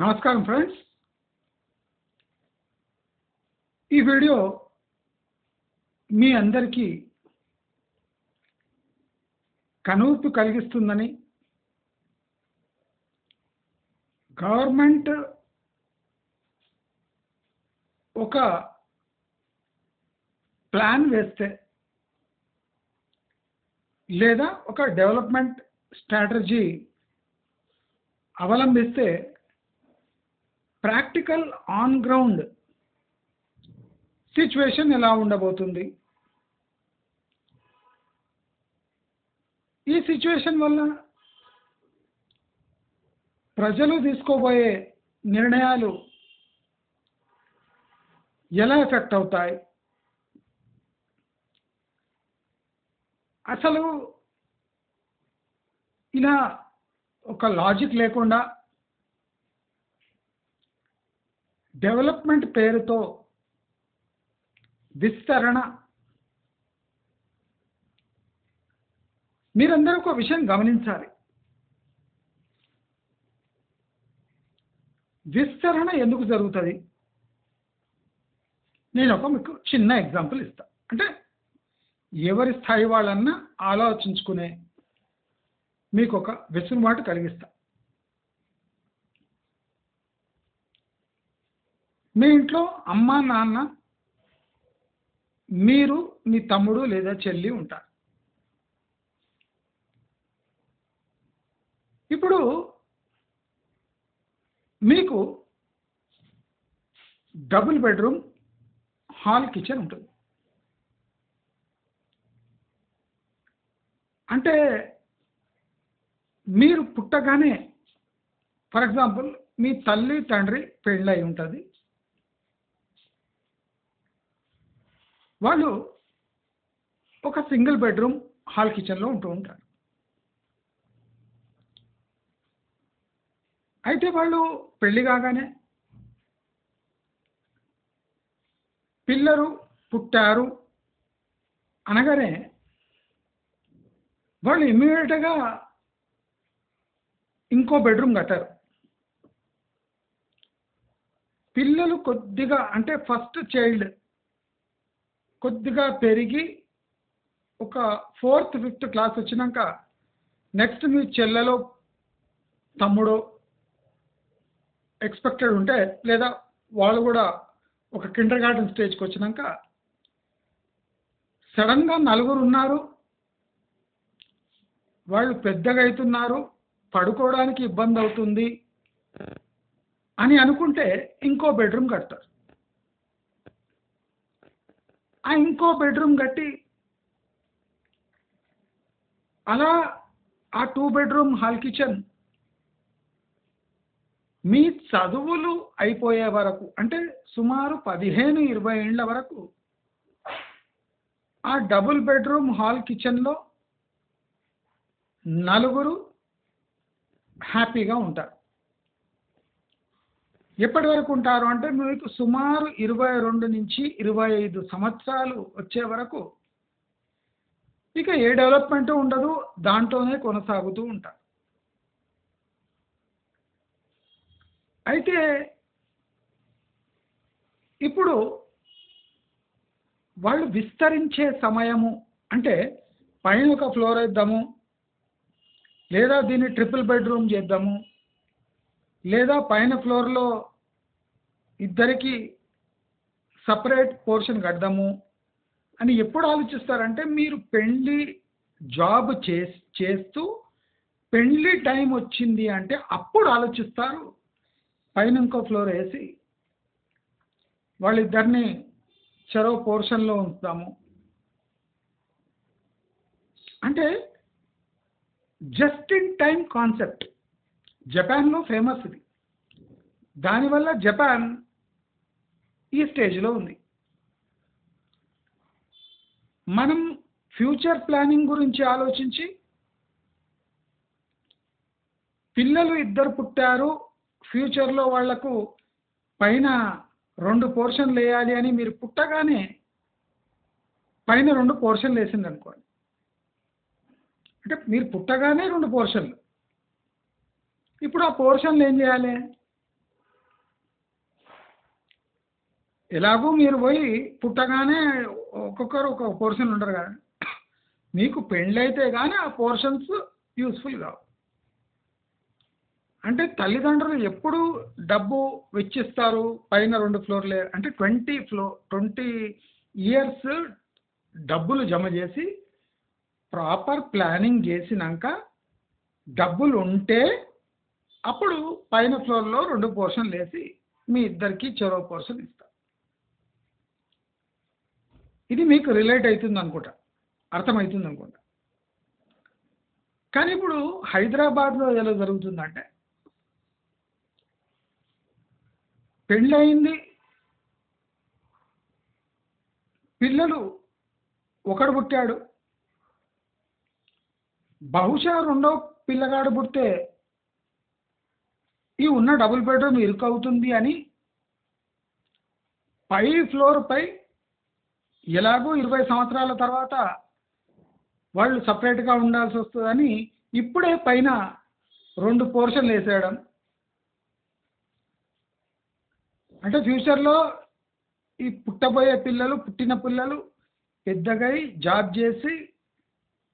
నమస్కారం ఫ్రెండ్స్. ఈ వీడియో మీ అందరికీ కనువిప్పు కలిగిస్తుందని, గవర్నమెంట్ ఒక ప్లాన్ వేస్తే లేదా ఒక డెవలప్మెంట్ స్ట్రాటజీ అవలంబిస్తే ప్రాక్టికల్ ఆన్ గ్రౌండ్ సిచ్యువేషన్ ఎలా ఉండబోతుంది, ఈ సిచ్యువేషన్ వల్ల ప్రజలు తీసుకోబోయే నిర్ణయాలు ఎలా ఎఫెక్ట్ అవుతాయి, అసలు ఇలా ఒక లాజిక్ లేకుండా డెవలప్మెంట్ పేరుతో విస్తరణ. మీరందరూ ఒక విషయం గమనించాలి. విస్తరణ ఎందుకు జరుగుతుంది? నేను మీకు చిన్న ఎగ్జాంపుల్ ఇస్తా. అంటే ఎవరి స్థాయి వాళ్ళన్నా ఆలోచించుకునే మీకు ఒక వెసులుబాటు కలిగిస్తా. మీ ఇంట్లో అమ్మ నాన్న, మీరు, మీ తమ్ముడు లేదా చెల్లి ఉంటారు. ఇప్పుడు మీకు డబుల్ బెడ్రూమ్ హాల్ కిచెన్ ఉంటుంది. అంటే మీరు పుట్టగానే, ఫర్ ఎగ్జాంపుల్, మీ తల్లి తండ్రి పెళ్ళై ఉంటుంది. వాళ్ళు ఒక సింగిల్ బెడ్రూమ్ హాల్ కిచెన్లో ఉంటూ ఉంటారు. అయితే వాళ్ళు పెళ్లి కాగానే పిల్లలు పుట్టారు అనగానే వాళ్ళు ఇమ్మీడియట్గా ఇంకో బెడ్రూమ్ కట్టారు. పిల్లలు కొద్దిగా, అంటే ఫస్ట్ చైల్డ్ కొద్దిగా పెరిగి ఒక 4th 5th క్లాస్ వచ్చినాక నెక్స్ట్ మీ చెల్లెలో తమ్ముడో ఎక్స్పెక్టెడ్ ఉంటే, లేదా వాళ్ళు కూడా ఒక కిండర్ గార్డెన్ స్టేజ్కి వచ్చినాక సడన్గా 4 ఉన్నారు, వాళ్ళు పెద్దగా అవుతున్నారు, పడుకోవడానికి ఇబ్బంది అవుతుంది అని అనుకుంటే ఇంకో బెడ్రూమ్ కడతారు. ఆ ఇంకో బెడ్రూమ్ కట్టి అలా ఆ 2 బెడ్రూమ్ హాల్ కిచెన్ మీ చదువులు అయిపోయే వరకు, అంటే సుమారు 15-20 ఏళ్ల వరకు ఆ డబుల్ బెడ్రూమ్ హాల్ కిచెన్లో 4 హ్యాపీగా ఉంటారు. ఎప్పటి వరకు ఉంటారు అంటే మీకు సుమారు 22 నుంచి 25 సంవత్సరాలు వచ్చే వరకు ఇక ఏ డెవలప్మెంట్ ఉండదు, దాంట్లోనే కొనసాగుతూ ఉంటారు. అయితే ఇప్పుడు వాళ్ళు విస్తరించే సమయము, అంటే పైన ఒక ఫ్లోర్ వేద్దాము, లేదా దీన్ని ట్రిపుల్ బెడ్రూమ్ చేద్దాము, లేదా పైన ఫ్లోర్లో ఇద్దరికి సపరేట్ పోర్షన్ కడదాము అని ఎప్పుడు ఆలోచిస్తారంటే, మీరు పెళ్ళి జాబ్ చేస్తూ పెళ్ళి టైం వచ్చింది అంటే అప్పుడు ఆలోచిస్తారు. పైన ఇంకో ఫ్లోర్ వేసి వాళ్ళిద్దరిని చెరో పోర్షన్లో ఉంచుతాము అంటే జస్ట్ ఇన్ టైం కాన్సెప్ట్. జపాన్లో ఫేమస్ ఇది. దానివల్ల జపాన్ ఈ స్టేజ్లో ఉంది. మనం ఫ్యూచర్ ప్లానింగ్ గురించి ఆలోచించి పిల్లలు ఇద్దరు పుట్టారు, ఫ్యూచర్లో వాళ్లకు పైన 2 పోర్షన్లు వేయాలి అని మీరు పుట్టగానే పైన 2 పోర్షన్లు వేసింది అనుకోండి. అంటే మీరు పుట్టగానే 2 పోర్షన్లు. ఇప్పుడు ఆ పోర్షన్లు ఏం చేయాలి? ఎలాగో మీరు పోయి పుట్టగానే ఒక్కొక్కరు ఒక్కొక్క పోర్షన్ ఉండరు కదా, మీకు పెళ్ళైతే కానీ ఆ పోర్షన్స్ యూస్ఫుల్ కావు. అంటే తల్లిదండ్రులు ఎప్పుడు డబ్బు వెచ్చిస్తారు పైన 2 ఫ్లోర్లే అంటే 20 ఇయర్స్ డబ్బులు జమ చేసి ప్రాపర్ ప్లానింగ్ చేసినాక డబ్బులు ఉంటే అప్పుడు పైన ఫ్లోర్లో 2 పోర్షన్లు వేసి మీ ఇద్దరికి చెరో పోర్షన్ ఇస్తారు. ఇది మీకు రిలేట్ అవుతుంది అనుకుంటా, అర్థమవుతుంది అనుకుంటా. కానీ ఇప్పుడు హైదరాబాద్లో ఎలా జరుగుతుందంటే పెళ్ళయింది, పిల్లలు ఒకడు పుట్టాడు, బహుశా రెండో పిల్లగాడు పుడితే ఈ ఉన్న డబుల్ బెడ్రూమ్ ఇరుకవుతుంది అని పై ఫ్లోర్ పై ఎలాగో 20 సంవత్సరాల తర్వాత వాళ్ళు సపరేట్గా ఉండాల్సి వస్తుందని ఇప్పుడే పైన 2 పోర్షన్లు వేసేయడం. అంటే ఫ్యూచర్లో ఈ పుట్టబోయే పిల్లలు పుట్టిన పిల్లలు పెద్దగై జాబ్ చేసి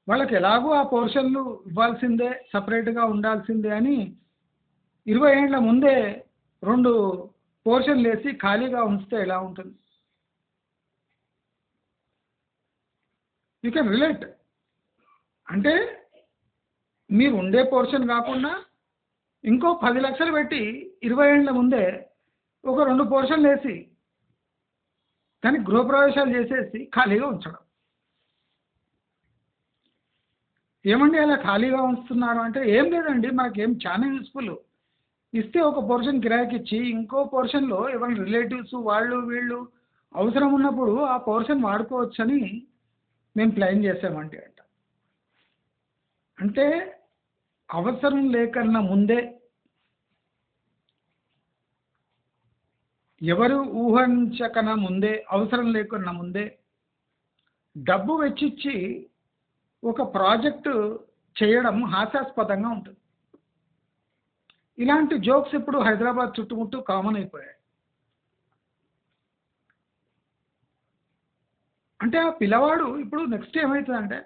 వాళ్ళకి ఎలాగో ఆ పోర్షన్లు ఇవ్వాల్సిందే, సపరేట్గా ఉండాల్సిందే అని 20 ఏళ్ల ముందే 2 పోర్షన్లు వేసి ఖాళీగా ఉంచితే ఎలా ఉంటుంది? You can relate. అంటే మీరు ఉండే పోర్షన్ కాకుండా ఇంకో 10 లక్షలు పెట్టి 20 ఏళ్ల ముందే ఒక 2 పోర్షన్లు వేసి కానీ గృహప్రవేశాలు చేసేసి ఖాళీగా ఉంచడం. ఏమండి అలా ఖాళీగా ఉంచుతున్నారు అంటే ఏం లేదండి, మనకేం చాలా యూస్ఫుల్. ఇస్తే ఒక పోర్షన్ కిరాయికి ఇచ్చి ఇంకో పోర్షన్లో ఎవరైనా రిలేటివ్స్ వాళ్ళు వీళ్ళు అవసరం ఉన్నప్పుడు ఆ పోర్షన్ వాడుకోవచ్చని మేము ప్లాన్ చేసామండి అంట. అంటే అవసరం లేకన్నా ముందే, ఎవరు ఊహించకన్నా ముందే, అవసరం లేకున్నా ముందే డబ్బు వెచ్చిచ్చి ఒక ప్రాజెక్టు చేయడం హాస్యాస్పదంగా ఉంటుంది. ఇలాంటి జోక్స్ ఇప్పుడు హైదరాబాద్ చుట్టుముట్టు కామన్ అయిపోయాయి. అంటే ఆ పిల్లవాడు ఇప్పుడు నెక్స్ట్ ఏమవుతుందంటే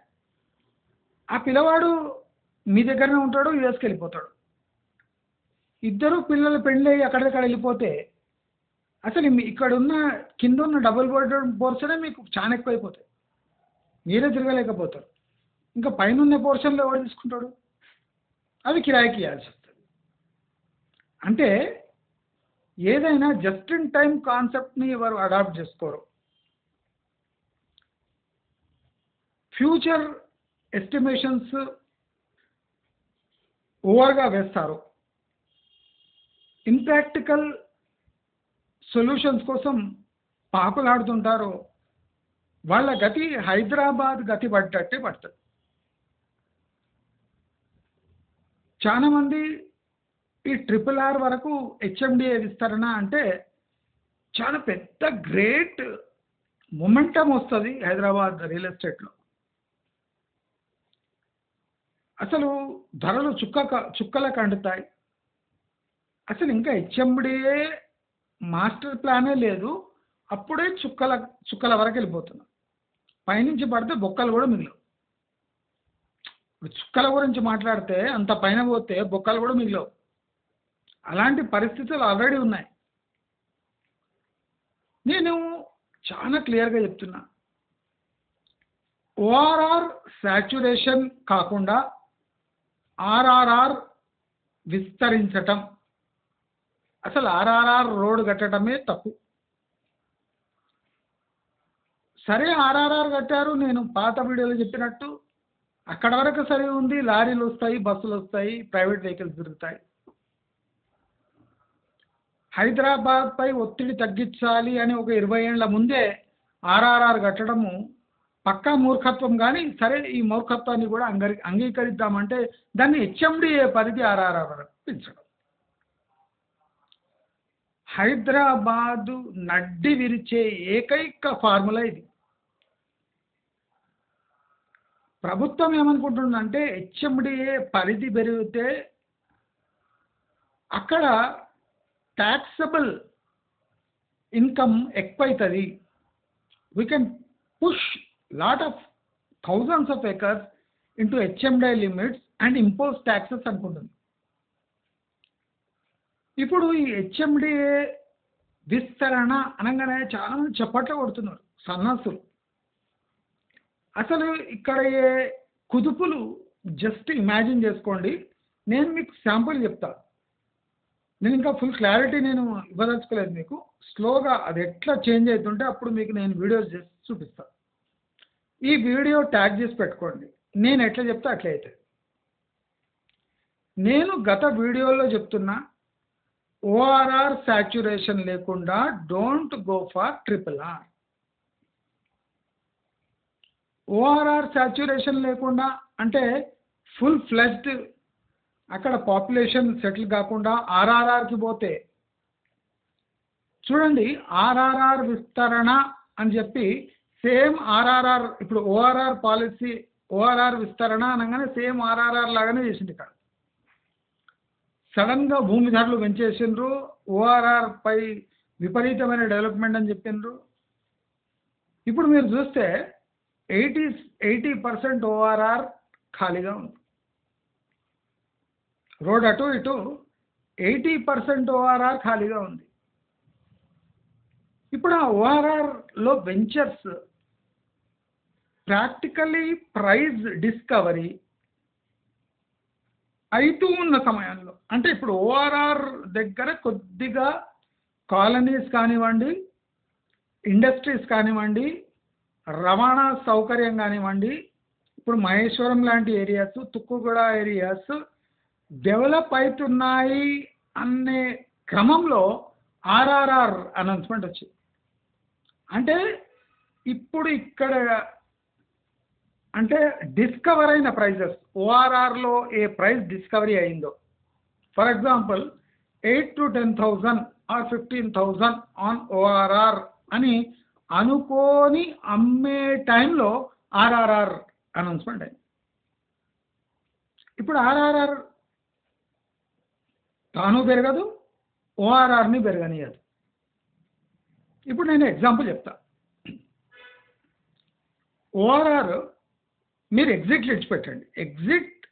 ఆ పిల్లవాడు మీ దగ్గరనే ఉంటాడు, యుఎస్కి వెళ్ళిపోతాడు. ఇద్దరు పిల్లలు పెళ్ళి అక్కడిక్కడ వెళ్ళిపోతే అసలు ఇక్కడ ఉన్న కింద ఉన్న డబుల్ బెడ్రూమ్ పోర్షనే మీకు చాలా ఎక్కువైపోతాయి, మీరే తిరగలేకపోతారు. ఇంకా పైన ఉన్న పోర్షన్లో ఎవరు తీసుకుంటాడు? అవి కిరాయికి ఇవ్వాల్సి వస్తుంది. అంటే ఏదైనా జస్ట్ ఇన్ టైం కాన్సెప్ట్ని ఎవరు అడాప్ట్ చేసుకోరు. ఫ్యూచర్ ఎస్టిమేషన్స్ ఓవర్గా వేస్తారు. ఇంప్రాక్టికల్ సొల్యూషన్స్ కోసం పాకులాడుతుంటారు. వాళ్ళ గతి హైదరాబాద్ గతి పడ్డట్టే పడుతుంది. చాలామంది ఈ RRR వరకు HMDA విస్తరణ అంటే చాలా పెద్ద గ్రేట్ మొమెంటం వస్తుంది హైదరాబాద్ రియల్ ఎస్టేట్లో. అసలు ధరలు చుక్కలకు అంటుతాయి. అసలు ఇంకా HMDA మాస్టర్ ప్లానే లేదు, అప్పుడే చుక్కల వరకు వెళ్ళిపోతున్నాం. పైనుంచి పడితే బొక్కలు కూడా మిగిలవు. చుక్కల గురించి మాట్లాడితే అంత పైన పోతే బొక్కలు కూడా మిగిలవు. అలాంటి పరిస్థితులు ఆల్రెడీ ఉన్నాయి. నేను చాలా క్లియర్గా చెప్తున్నా, ఓఆర్ఆర్ సాచ్యురేషన్ కాకుండా ఆర్ఆర్ఆర్ విస్తరించటం, అసలు ఆర్ఆర్ఆర్ రోడ్ కట్టడమే తప్పు. సరే ఆర్ఆర్ఆర్ కట్టారు, నేను పాత వీడియోలో చెప్పినట్టు అక్కడ వరకు సరే ఉంది, లారీలు వస్తాయి, బస్సులు వస్తాయి, ప్రైవేట్ వెహికల్స్ తిరుగుతాయి. హైదరాబాద్ పై ఒత్తిడి తగ్గించాలి అని ఒక 20 ఏళ్ల ముందే ఆర్ఆర్ఆర్ కట్టడము పక్కా మూర్ఖత్వం. కానీ సరే ఈ మూర్ఖత్వాన్ని కూడా అంగీకరిద్దామంటే దాన్ని HMDA పరిధి ఆర్ఆర్ఆర్ వరకు పెంచడం. హైదరాబాదు నడ్డి విరిచే ఏకైక ఫార్ములా ఇది. ప్రభుత్వం ఏమనుకుంటుందంటే HMDA పరిధి పెరిగితే అక్కడ ట్యాక్సబుల్ ఇన్కమ్ ఎక్కువ అవుతుంది, we can push lot of thousands of acres into HMDA limits and impose taxes అనుకుంటుంది. ఇప్పుడు ఈ హెచ్ఎండిఏ విస్తరణ అనగానే చాలా మంది చప్పట్లు కొడుతున్నారు సన్నాసులు. అసలు ఇక్కడ ఏ కుదుపులు జస్ట్ ఇమాజిన్ చేసుకోండి. నేను మీకు శాంపుల్ చెప్తా, నేను ఇంకా ఫుల్ క్లారిటీ నేను ఇవ్వదలుచుకోలేదు మీకు. స్లోగా అది ఎట్లా చేంజ్ అవుతుంటే అప్పుడు మీకు నేను వీడియోస్ చేసి చూపిస్తాను. ఈ వీడియో ట్యాగ్ చేసి పెట్టుకోండి, నేను ఎట్లా చెప్తా అట్లా అవుతుంది. నేను గత వీడియోలో చెప్తున్నా ఓఆర్ఆర్ సాచ్యురేషన్ లేకుండా don't go for RRR. ORR saturation లేకుండా అంటే ఫుల్ ఫ్లెజ్డ్ అక్కడ పాపులేషన్ సెటిల్ కాకుండా ఆర్ఆర్ఆర్కి పోతే చూడండి, ఆర్ఆర్ఆర్ విస్తరణ అని చెప్పి సేమ్ ఆర్ఆర్ఆర్ ఇప్పుడు ఓఆర్ఆర్ పాలసీ ఓఆర్ఆర్ విస్తరణ అనగానే సేమ్ ఆర్ఆర్ఆర్ లాగానే చేసింది. ఇక్కడ సడన్గా భూమి ధరలు పెంచేసిండ్రు, ఓఆర్ఆర్ పై విపరీతమైన డెవలప్మెంట్ అని చెప్పిండ్రు. ఇప్పుడు మీరు చూస్తే 80% ఓఆర్ఆర్ ఖాళీగా ఉంది. రోడ్ అటు ఇటు 80% ఓఆర్ఆర్ ఖాళీగా ఉంది. ఇప్పుడు ఆ ఓఆర్ఆర్లో వెంచర్స్ ప్రాక్టికలీ ప్రైస్ డిస్కవరీ అవుతూ ఉన్న సమయంలో, అంటే ఇప్పుడు ఓఆర్ఆర్ దగ్గర కొద్దిగా కాలనీస్ కానివ్వండి, ఇండస్ట్రీస్ కానివ్వండి, రవాణా సౌకర్యం కానివ్వండి, ఇప్పుడు మహేశ్వరం లాంటి ఏరియాస్, తుక్కుగూడ ఏరియాస్ డెవలప్ అవుతున్నాయి అనే క్రమంలో ఆర్ఆర్ఆర్ అనౌన్స్మెంట్ వచ్చింది. అంటే ఇప్పుడు ఇక్కడ అంటే డిస్కవర్ అయిన ప్రైజెస్ ఓఆర్ఆర్లో ఏ ప్రైస్ డిస్కవరీ అయిందో, for example 8 to 10,000 or 15,000 on ORR అని అనుకోని అమ్మే టైంలో ఆర్ఆర్ఆర్ అనౌన్స్మెంట్ అయింది. ఇప్పుడు ఆర్ఆర్ఆర్ తాను పెరగదు, ఓఆర్ఆర్ని పెరగనియదు. ఇప్పుడు నేను ఎగ్జాంపుల్ చెప్తా. ఓఆర్ఆర్ మీరు ఎగ్జిట్లు ఇచ్చిపెట్టండి. Exit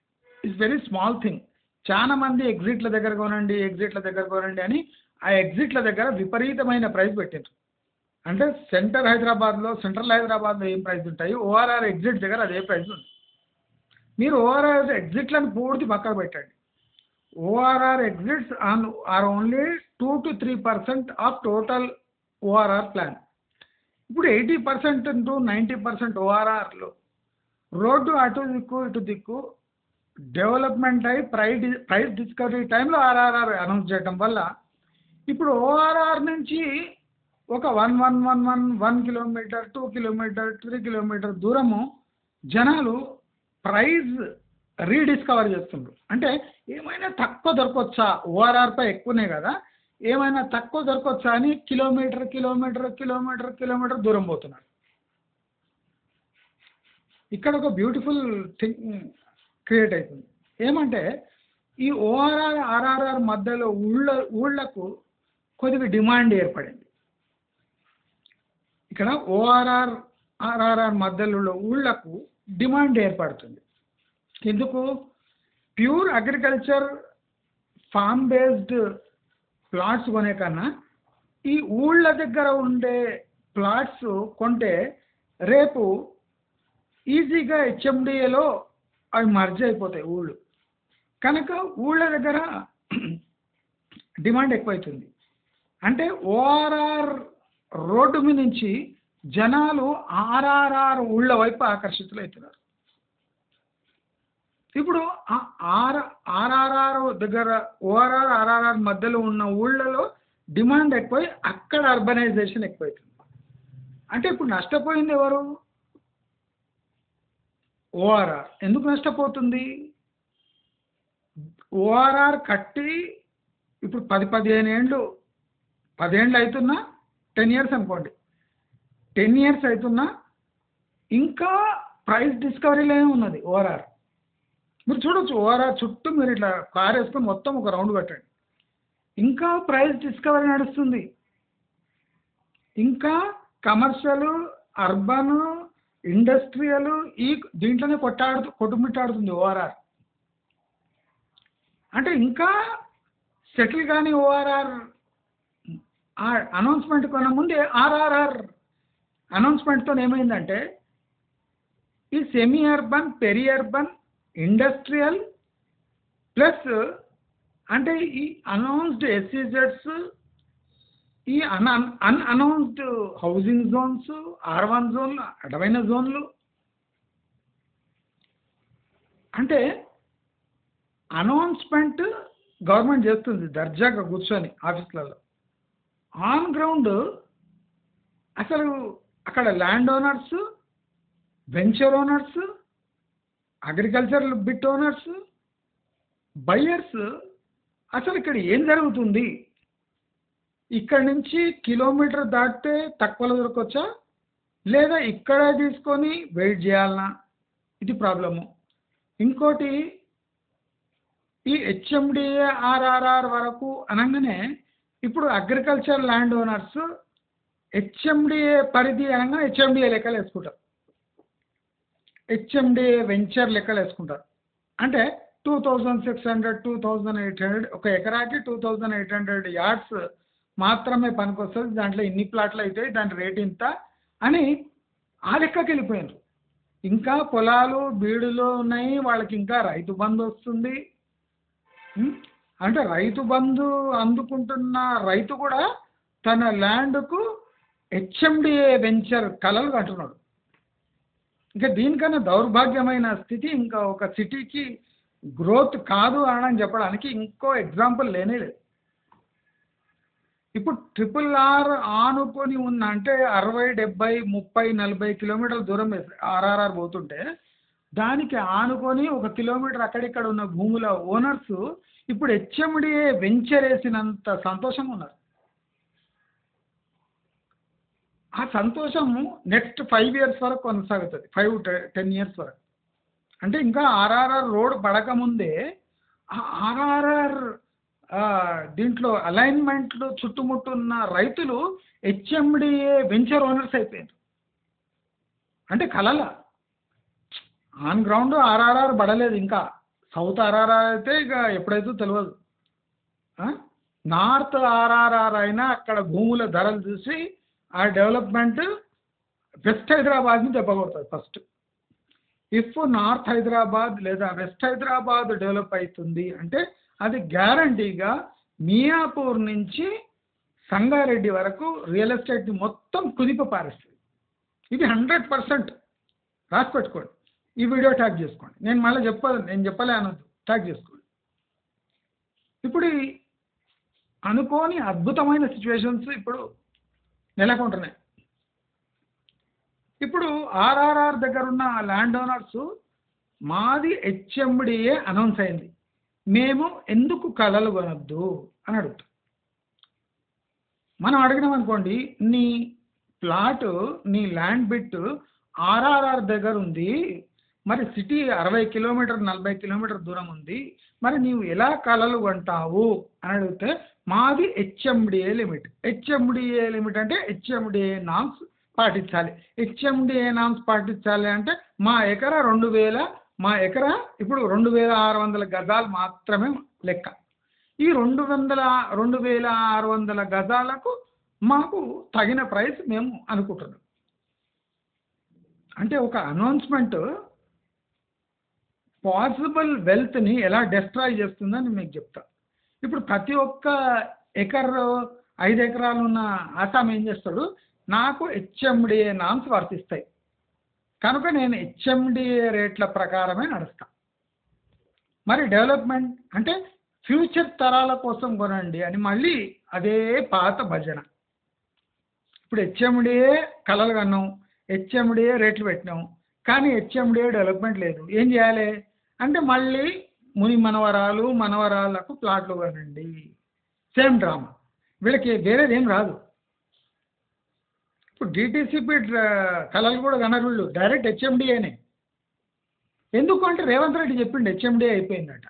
is very small thing. చాలా మంది ఎగ్జిట్ల దగ్గర కొనండి, ఎగ్జిట్ల దగ్గర కొనండి అని ఆ ఎగ్జిట్ల దగ్గర విపరీతమైన ప్రైస్ పెట్టారు. అంటే సెంట్రల్ హైదరాబాద్లో ఏం ప్రైస్ ఉంటాయి, ఓఆర్ఆర్ ఎగ్జిట్ దగ్గర అదే ప్రైస్ ఉంది. మీరు ఓఆర్ఆర్ ఎగ్జిట్లను పూర్తి పక్కకు పెట్టండి. ORR exits are only 2 to 3% of total ORR plan. ఇప్పుడు 80% to 90% ఓఆర్ఆర్లో రోడ్డు అటు దిక్కు ఇటు దిక్కు డెవలప్మెంట్ అయి ప్రైస్ డిస్కవరీ టైంలో ఆర్ఆర్ఆర్ అనౌన్స్ చేయడం వల్ల ఇప్పుడు ఓఆర్ఆర్ నుంచి ఒక 1 కిలోమీటర్ 2 కిలోమీటర్ 3 కిలోమీటర్ దూరము జనాలు ప్రైస్ రీడిస్కవర్ చేస్తుండ్రు. అంటే ఏమైనా తక్కువ దొరకొచ్చా, ఓఆర్ఆర్ పై ఎక్కువనే కదా, ఏమైనా తక్కువ దొరకొచ్చా అని కిలోమీటర్ దూరం పోతున్నారు. ఇక్కడ ఒక బ్యూటిఫుల్ థింగ్ క్రియేట్ అవుతుంది. ఏమంటే ఈ ఓఆర్ఆర్ ఆర్ఆర్ఆర్ మధ్యలో ఊళ్ళకు కొద్దిగా డిమాండ్ ఏర్పడింది. ఇక్కడ ఓఆర్ఆర్ ఆర్ఆర్ఆర్ మధ్యలో ఊళ్ళకు డిమాండ్ ఏర్పడుతుంది. ఎందుకు? Pure agriculture form based plots కొనే కన్నా ఈ ఊళ్ళ దగ్గర ఉండే ప్లాట్స్ కొంటే రేపు ఈజీగా హెచ్ఎండిఏలో అవి మర్జ్ అయిపోతాయి ఊళ్ళు. కనుక ఊళ్ళ దగ్గర డిమాండ్ ఎక్కువైతుంది. అంటే ఓఆర్ఆర్ రోడ్డు మీద నుంచి జనాలు ఆర్ఆర్ఆర్ ఊళ్ళ వైపు ఆకర్షితులవుతున్నారు. ఇప్పుడు ఆర్ఆర్ఆర్ దగ్గర ఓఆర్ఆర్ ఆర్ఆర్ఆర్ మధ్యలో ఉన్న ఊళ్ళలో డిమాండ్ ఎక్కువై అక్కడ అర్బనైజేషన్ ఎక్కువైతుంది. అంటే ఇప్పుడు నష్టపోయింది ఎవరు? ఓఆర్ఆర్. ఎందుకు నష్టపోతుంది? ఓఆర్ఆర్ కట్టి ఇప్పుడు 10-15 ఏళ్ళు 10 ఏళ్ళు అవుతున్నా 10 years అనుకోండి, 10 years అవుతున్నా ఇంకా ప్రైస్ డిస్కవరీలోనే ఉన్నది ఓఆర్ఆర్. మీరు చూడొచ్చు, ఓఆర్ఆర్ చుట్టూ మీరు ఇట్లా కార్ వేసుకొని మొత్తం ఒక రౌండ్ పెట్టండి, ఇంకా ప్రైస్ డిస్కవరీ నడుస్తుంది. ఇంకా కమర్షియల్, అర్బన్, ఇండస్ట్రియల్ ఈ దీంట్లోనే కొట్టుమిట్టాడుతుంది ఓఆర్ఆర్. అంటే ఇంకా సెటిల్ కాని ఓఆర్ఆర్ అనౌన్స్మెంట్ కొన్న ముందే ఆర్ఆర్ఆర్ అనౌన్స్మెంట్తో ఏమైందంటే ఈ semi urban, peri urban, industrial plus అంటే ఈ అనౌన్స్డ్ ఎస్ఈజెడ్స్, ఈ అన్అనౌన్స్డ్ హౌసింగ్ జోన్స్, R1 జోన్లు, అడవైన జోన్లు, అంటే అనౌన్స్మెంట్ గవర్నమెంట్ చేస్తుంది దర్జాగా కూర్చొని ఆఫీసులలో. ఆన్ గ్రౌండ్ అసలు అక్కడ land owners, venture owners, agriculture bit owners, buyers అసలు ఇక్కడ ఏం జరుగుతుంది, ఇక్కడి నుంచి కిలోమీటర్ దాటితే తక్కువలో దొరకొచ్చా లేదా ఇక్కడే తీసుకొని వెయిట్ చేయాలనా, ఇది ప్రాబ్లము. ఇంకోటి ఈ హెచ్ఎండిఏ ఆర్ఆర్ఆర్ వరకు అనగానే ఇప్పుడు అగ్రికల్చర్ ల్యాండ్ ఓనర్స్ హెచ్ఎండిఏ పరిధి అనగా హెచ్ఎండిఏ లెక్కలు వేసుకుంటారు, హెచ్ఎండిఏ వెంచర్ లెక్కలు వేసుకుంటారు. అంటే 2600, 2800 ఒక ఎకరాకి 2800 యార్డ్స్ మాత్రమే పనికొస్తుంది, దాంట్లో ఇన్ని ప్లాట్లు అవుతాయి, దాని రేట్ ఇంత అని ఆ లెక్కకి వెళ్ళిపోయారు. ఇంకా పొలాలు బీడులో ఉన్నాయి, వాళ్ళకి ఇంకా రైతు బంధు వస్తుంది. అంటే రైతు బంధు అందుకుంటున్న రైతు కూడా తన ల్యాండ్కు హెచ్ఎండిఏ వెంచర్ కలలు కంటున్నాడు. ఇంకా దీనికన్నా దౌర్భాగ్యమైన స్థితి ఇంకా ఒక సిటీకి గ్రోత్ కాదు అని చెప్పడానికి ఇంకో ఎగ్జాంపుల్ లేనే లేదు. ఇప్పుడు RRR ఆనుకొని ఉన్న అంటే 60, 70, 30, 40 కిలోమీటర్ల దూరం ఆర్ఆర్ఆర్ పోతుంటే దానికి ఆనుకొని 1 కిలోమీటర్ అక్కడిక్కడ ఉన్న భూముల ఓనర్స్ ఇప్పుడు హెచ్ఎండిఏ వెంచర్ వేసినంత సంతోషంగా ఉన్నారు. ఆ సంతోషము నెక్స్ట్ 5 years వరకు కొనసాగుతుంది, 5-10 years వరకు. అంటే ఇంకా ఆర్ఆర్ఆర్ రోడ్ పడకముందే ఆ ఆర్ఆర్ఆర్ దీంట్లో అలైన్మెంట్లు చుట్టుముట్టున్న రైతులు హెచ్ఎండిఏ వెంచర్ ఓనర్స్ అయిపోయారు. అంటే కలల ఆన్ గ్రౌండ్ ఆర్ఆర్ఆర్ పడలేదు, ఇంకా సౌత్ ఆర్ఆర్ఆర్ అయితే ఇక ఎప్పుడైతే తెలియదు. నార్త్ ఆర్ఆర్ఆర్ అయినా అక్కడ భూముల ధరలు చూసి ఆ డెవలప్మెంట్ వెస్ట్ హైదరాబాద్ని దెబ్బకొడుతుంది ఫస్ట్. ఇఫ్ నార్త్ హైదరాబాద్ లేదా వెస్ట్ హైదరాబాద్ డెవలప్ అవుతుంది అంటే అది గ్యారంటీగా మియాపూర్ నుంచి సంగారెడ్డి వరకు రియల్ ఎస్టేట్ని మొత్తం కుదిపి పారేస్తుంది. ఇది 100% రాసి పెట్టుకోండి, ఈ వీడియో ట్యాగ్ చేసుకోండి. నేను మళ్ళీ నేను చెప్పలే అనొద్దు, ట్యాగ్ చేసుకోండి. ఇప్పుడు అనుకోని అద్భుతమైన సిచ్యువేషన్స్ ఇప్పుడు నెలకొంటున్నాయి. ఇప్పుడు ఆర్ఆర్ఆర్ దగ్గర ఉన్న ల్యాండ్ ఓనర్స్ మాది హెచ్ఎండిఏ అనౌన్స్ అయింది, మేము ఎందుకు కలలు కొనొద్దు అని అడుగుతాం. మనం అడిగినాం అనుకోండి, నీ ప్లాట్ నీ ల్యాండ్ బిట్ ఆర్ఆర్ఆర్ దగ్గర ఉంది, మరి సిటీ 60 కిలోమీటర్ 40 కిలోమీటర్ దూరం ఉంది, మరి నీవు ఎలా కలలు కొంటావు అని అడిగితే మాది హెచ్ఎండిఏ లిమిట్. హెచ్ఎండిఏ లిమిట్ అంటే హెచ్ఎండిఏ నామ్స్ పాటించాలి. హెచ్ఎండిఏ నామ్స్ పాటించాలి అంటే మా ఎకరా 2000, మా ఎకరా ఇప్పుడు 2600 గజాలు మాత్రమే లెక్క. ఈ 2600 గజాలకు మాకు తగిన ప్రైస్ మేము అనుకుంటున్నాం. అంటే ఒక అనౌన్స్మెంట్ పాసిబుల్ వెల్త్ని ఎలా డిస్ట్రాయ్ చేస్తుందని మీకు చెప్తా. ఇప్పుడు ప్రతి ఒక్క 5 ఎకరాలు ఉన్న ఆసాం ఏం చేస్తాడు, నాకు హెచ్ఎండిఏ నామ్స్ వర్తిస్తాయి కనుక నేను హెచ్ఎండిఏ రేట్ల ప్రకారమే నడుస్తా. మరి డెవలప్మెంట్ అంటే ఫ్యూచర్ తరాల కోసం కొనండి అని మళ్ళీ అదే పాత భజన. ఇప్పుడు హెచ్ఎండిఏ కలలు కన్నాం, హెచ్ఎండిఏ రేట్లు పెట్టినాం, కానీ హెచ్ఎండిఏ డెవలప్మెంట్ లేదు. ఏం చేయాలి అంటే మళ్ళీ ముని మనవరాలకు ప్లాట్లు కొనండి, సేమ్ డ్రామా. వీళ్ళకి వేరేది ఏం రాదు. ఇప్పుడు డిటీసీపీ కలలు కూడా కనరు వీళ్ళు, డైరెక్ట్ హెచ్ఎండిఏనే. ఎందుకు అంటే రేవంత్ రెడ్డి చెప్పిండు హెచ్ఎండిఏ అయిపోయిందట.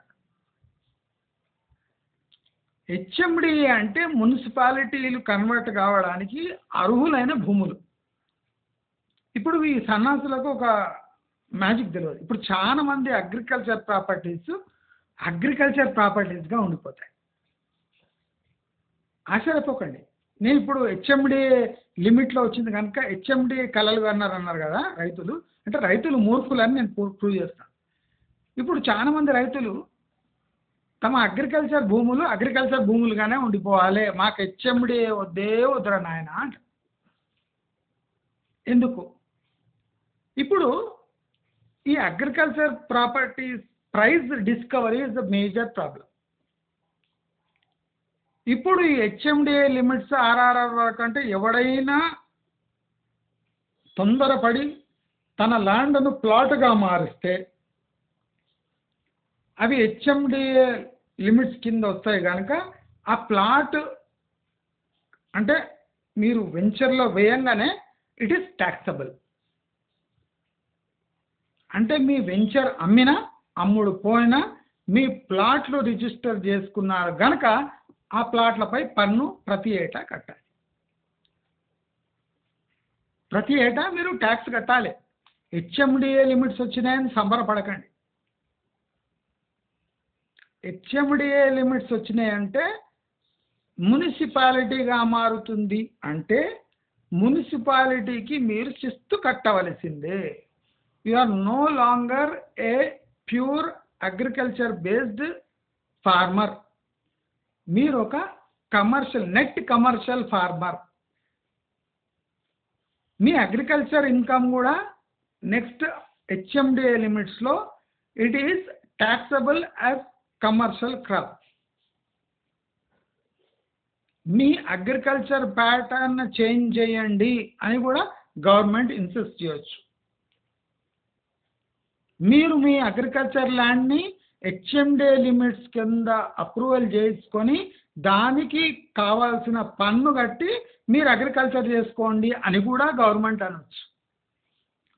హెచ్ఎండిఏ అంటే మున్సిపాలిటీలు కన్వర్ట్ కావడానికి అర్హులైన భూములు. ఇప్పుడు ఈ సన్నాసులకు ఒక మ్యాజిక్ తెలియదు. ఇప్పుడు చాలా మంది అగ్రికల్చర్ ప్రాపర్టీస్గా ఉండిపోతాయి. ఆశ్చర్యపోకండి. నేను ఇప్పుడు హెచ్ఎండిఏ లిమిట్లో వచ్చింది కనుక హెచ్ఎండిఏ కలలు అన్నారు కదా రైతులు, అంటే రైతులు మూర్ఖులని నేను ప్రూవ్ చేస్తాను. ఇప్పుడు చాలా మంది రైతులు తమ అగ్రికల్చర్ భూములుగానే ఉండిపోవాలి, మాకు హెచ్ఎండిఏ వద్దురా నాయన అంట. ఎందుకు? ఇప్పుడు ఈ agriculture properties price discovery is the major problem. ఇప్పుడు ఈ హెచ్ఎండిఏ లిమిట్స్ ఆర్ఆర్ఆర్ వరకు అంటే ఎవడైనా తొందరపడి తన ల్యాండ్ను ప్లాట్గా మారిస్తే అవి హెచ్ఎండిఏ లిమిట్స్ కింద వస్తాయి కనుక ఆ ప్లాట్ అంటే మీరు వెంచర్లో వేయంగానే ఇట్ ఈస్ ట్యాక్సబుల్. అంటే మీ వెంచర్ అమ్మినా అమ్ముడు పోయినా మీ ప్లాట్లు రిజిస్టర్ చేసుకున్నారు కనుక ఆ ప్లాట్లపై పన్ను ప్రతి ఏటా కట్టాలి. ప్రతి ఏటా మీరు ట్యాక్స్ కట్టాలి. హెచ్ఎండిఏ లిమిట్స్ వచ్చినాయని సంబరపడకండి. హెచ్ఎండిఏ లిమిట్స్ వచ్చినాయంటే మున్సిపాలిటీగా మారుతుంది, అంటే మున్సిపాలిటీకి మీరు శిస్తు కట్టవలసిందే. You are no longer a pure agriculture based farmer. మీరు ఒక నెట్ కమర్షియల్ ఫార్మర్. మీ అగ్రికల్చర్ ఇన్కమ్ కూడా నెక్స్ట్ హెచ్ఎండిఏ లిమిట్స్లో it is taxable as commercial crop. మీ అగ్రికల్చర్ ప్యాటర్న్ చేంజ్ చేయండి అని కూడా గవర్నమెంట్ ఇన్సిస్ట్ చేయొచ్చు. మీరు మీ అగ్రికల్చర్ ల్యాండ్ని హెచ్ఎండిఏ లిమిట్స్ కింద అప్రూవల్ చేసుకొని దానికి కావాల్సిన పన్ను కట్టి మీరు అగ్రికల్చర్ చేసుకోండి అని కూడా గవర్నమెంట్ అనొచ్చు.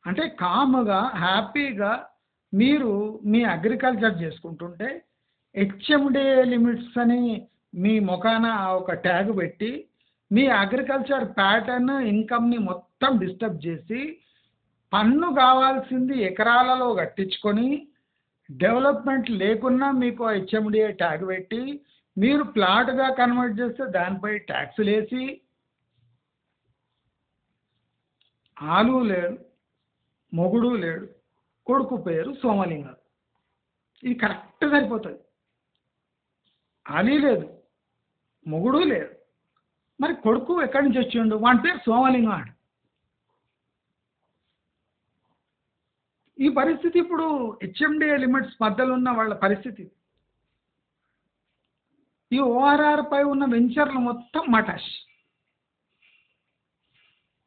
అంటే కామ్గా హ్యాపీగా మీరు మీ అగ్రికల్చర్ చేసుకుంటుంటే హెచ్ఎండిఏ లిమిట్స్ అని మీ ముఖాన ఒక ట్యాగ్ పెట్టి మీ అగ్రికల్చర్ ప్యాటర్న్ ఇన్కమ్ని మొత్తం డిస్టర్బ్ చేసి పన్ను కావాల్సింది ఎకరాలలో కట్టించుకొని డెవలప్మెంట్ లేకున్నా మీకు హెచ్ఎండిఏ ట్యాగ్ పెట్టి మీరు ప్లాట్గా కన్వర్ట్ చేస్తే దానిపై ట్యాక్సులు వేసి ఆలు లేడు, మొగుడు లేడు, కొడుకు పేరు సోమలింగం. ఇది కరెక్ట్ సరిపోతుంది. ఆలీ లేదు, మొగుడు లేడు, మరి కొడుకు ఎక్కడి నుంచి వచ్చిండు? వాని పేరు సోమలింగం ఆడు. ఈ పరిస్థితి ఇప్పుడు హెచ్ఎండిఏ లిమిట్స్ మధ్యలో ఉన్న వాళ్ళ పరిస్థితి. ఈ ఓఆర్ఆర్ పై ఉన్న వెంచర్లు మొత్తం మటాష్.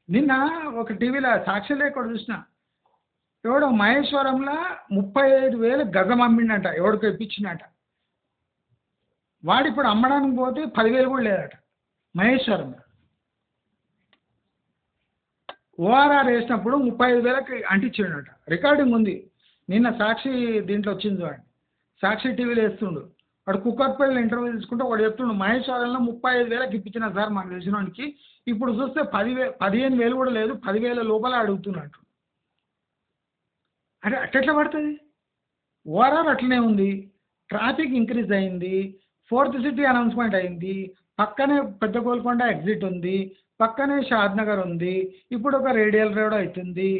నిన్న ఒక టీవీలో సాక్షిలేఖ చూసిన, ఎవడో మహేశ్వరంలో 35,000 గజం అమ్మిండట, ఎవడికో ఇప్పించిండట. వాడు ఇప్పుడు అమ్మడానికి పోతే 10,000 కూడా లేదట మహేశ్వరంలో. ఓఆర్ఆర్ వేసినప్పుడు 35,000కి అంటించిండట. రికార్డింగ్ ఉంది, నిన్న సాక్షి దీంట్లో వచ్చింది. వాడు సాక్షి టీవీలో వేస్తుండు. వాడు కుక్కర్పల్లి ఇంటర్వ్యూ తీసుకుంటే వాడు చెప్తుండు, మహేశ్వరంలో 35,000కి ఇప్పించిన సార్ మాకు తెలిసినోనికి, ఇప్పుడు చూస్తే 15,000 కూడా లేదు, 10,000 లోపల అడుగుతున్నట్టు. అంటే అట్లా పడుతుంది. ఓఆర్ఆర్ అట్లనే ఉంది. ట్రాఫిక్ ఇంక్రీజ్ అయింది, 4th సిటీ అనౌన్స్మెంట్ అయింది, పక్కనే పెద్ద గోల్కొండ ఎగ్జిట్ ఉంది, పక్కనే షాద్నగర్ ఉంది, ఇప్పుడు ఒక రేడియల్ రోడ్ అవుతుంది,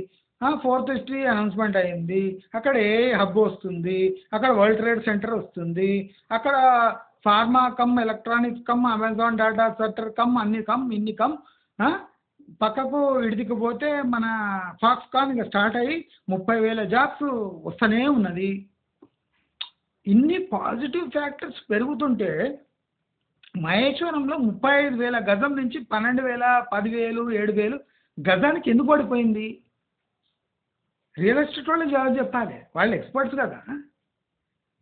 4th సిటీ అనౌన్స్మెంట్ అయింది, అక్కడ ఏ హబ్ వస్తుంది, అక్కడ వరల్డ్ ట్రేడ్ సెంటర్ వస్తుంది, అక్కడ pharma come electronics come Amazon data centre come అన్ని కమ్ ఇన్ని కమ్. పక్కకు ఇడిదికిపోతే మన ఫాక్స్కాన్ ఇక స్టార్ట్ అయ్యి 30,000 జాబ్స్ వస్తూనే ఉన్నది. ఇన్ని పాజిటివ్ ఫ్యాక్టర్స్ పెరుగుతుంటే మహేశ్వరంలో 35,000 గజం నుంచి 12,000, 10,000, 7,000 గజానికి ఎందుకు పడిపోయింది? రియల్ ఎస్టేట్ వాళ్ళు జవాబు చెప్పాలి, వాళ్ళు ఎక్స్పర్ట్స్ కదా.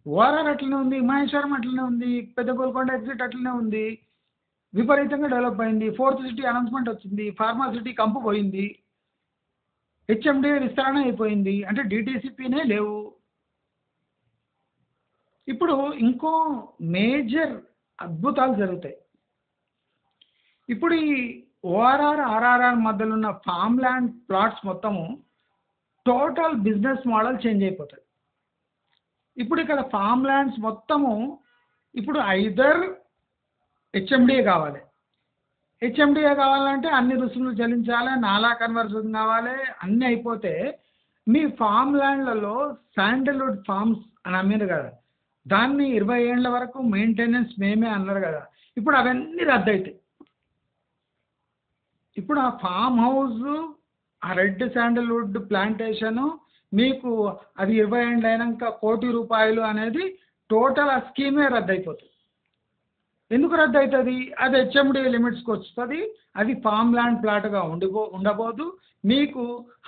ఓఆర్ఆర్ అట్లనే ఉంది, మహేశ్వరం అట్లనే ఉంది, పెద్ద గోల్కొండ ఎగ్జిట్ అట్లనే ఉంది, విపరీతంగా డెవలప్ అయింది. 4th సిటీ అనౌన్స్మెంట్ వచ్చింది, ఫార్మా సిటీ కంపు పోయింది, హెచ్ఎండిఏ విస్తరణ అయిపోయింది, అంటే డిటీసీపీనే లేవు. ఇప్పుడు ఇంకో మేజర్ అద్భుతాలు జరుగుతాయి. ఇప్పుడు ఈ ఓఆర్ఆర్ ఆర్ఆర్ఆర్ మధ్యలో ఉన్న ఫామ్ ల్యాండ్ ప్లాట్స్ మొత్తము టోటల్ బిజినెస్ మోడల్ చేంజ్ అయిపోతుంది. ఇప్పుడు ఇక్కడ ఫామ్ ల్యాండ్స్ మొత్తము ఇప్పుడు ఐదర్ హెచ్ఎండిఏ కావాలి. హెచ్ఎండిఏ కావాలంటే అన్ని రుసుములు చెల్లించాలి, నాలా కన్వర్షన్ కావాలి, అన్నీ అయిపోతే మీ ఫామ్ ల్యాండ్లలో శాండల్వుడ్ ఫార్మ్స్ అని అమ్మిరు కదా, దాన్ని 20 ఏళ్ళ వరకు మెయింటెనెన్స్ మేమే అన్నారు కదా, ఇప్పుడు అవన్నీ రద్దు అవుతాయి. ఇప్పుడు ఆ ఫామ్ హౌస్, ఆ రెడ్ శాండల్వుడ్ ప్లాంటేషను మీకు అది 20 ఏళ్ళు అయినాక ₹1,00,00,000 అనేది టోటల్ ఆ స్కీమే రద్దు అయిపోతుంది. ఎందుకు రద్దు అవుతుంది? అది హెచ్ఎండి లిమిట్స్కి వస్తుంది. అది ఫామ్ ల్యాండ్ ప్లాట్గా ఉండబోదు. మీకు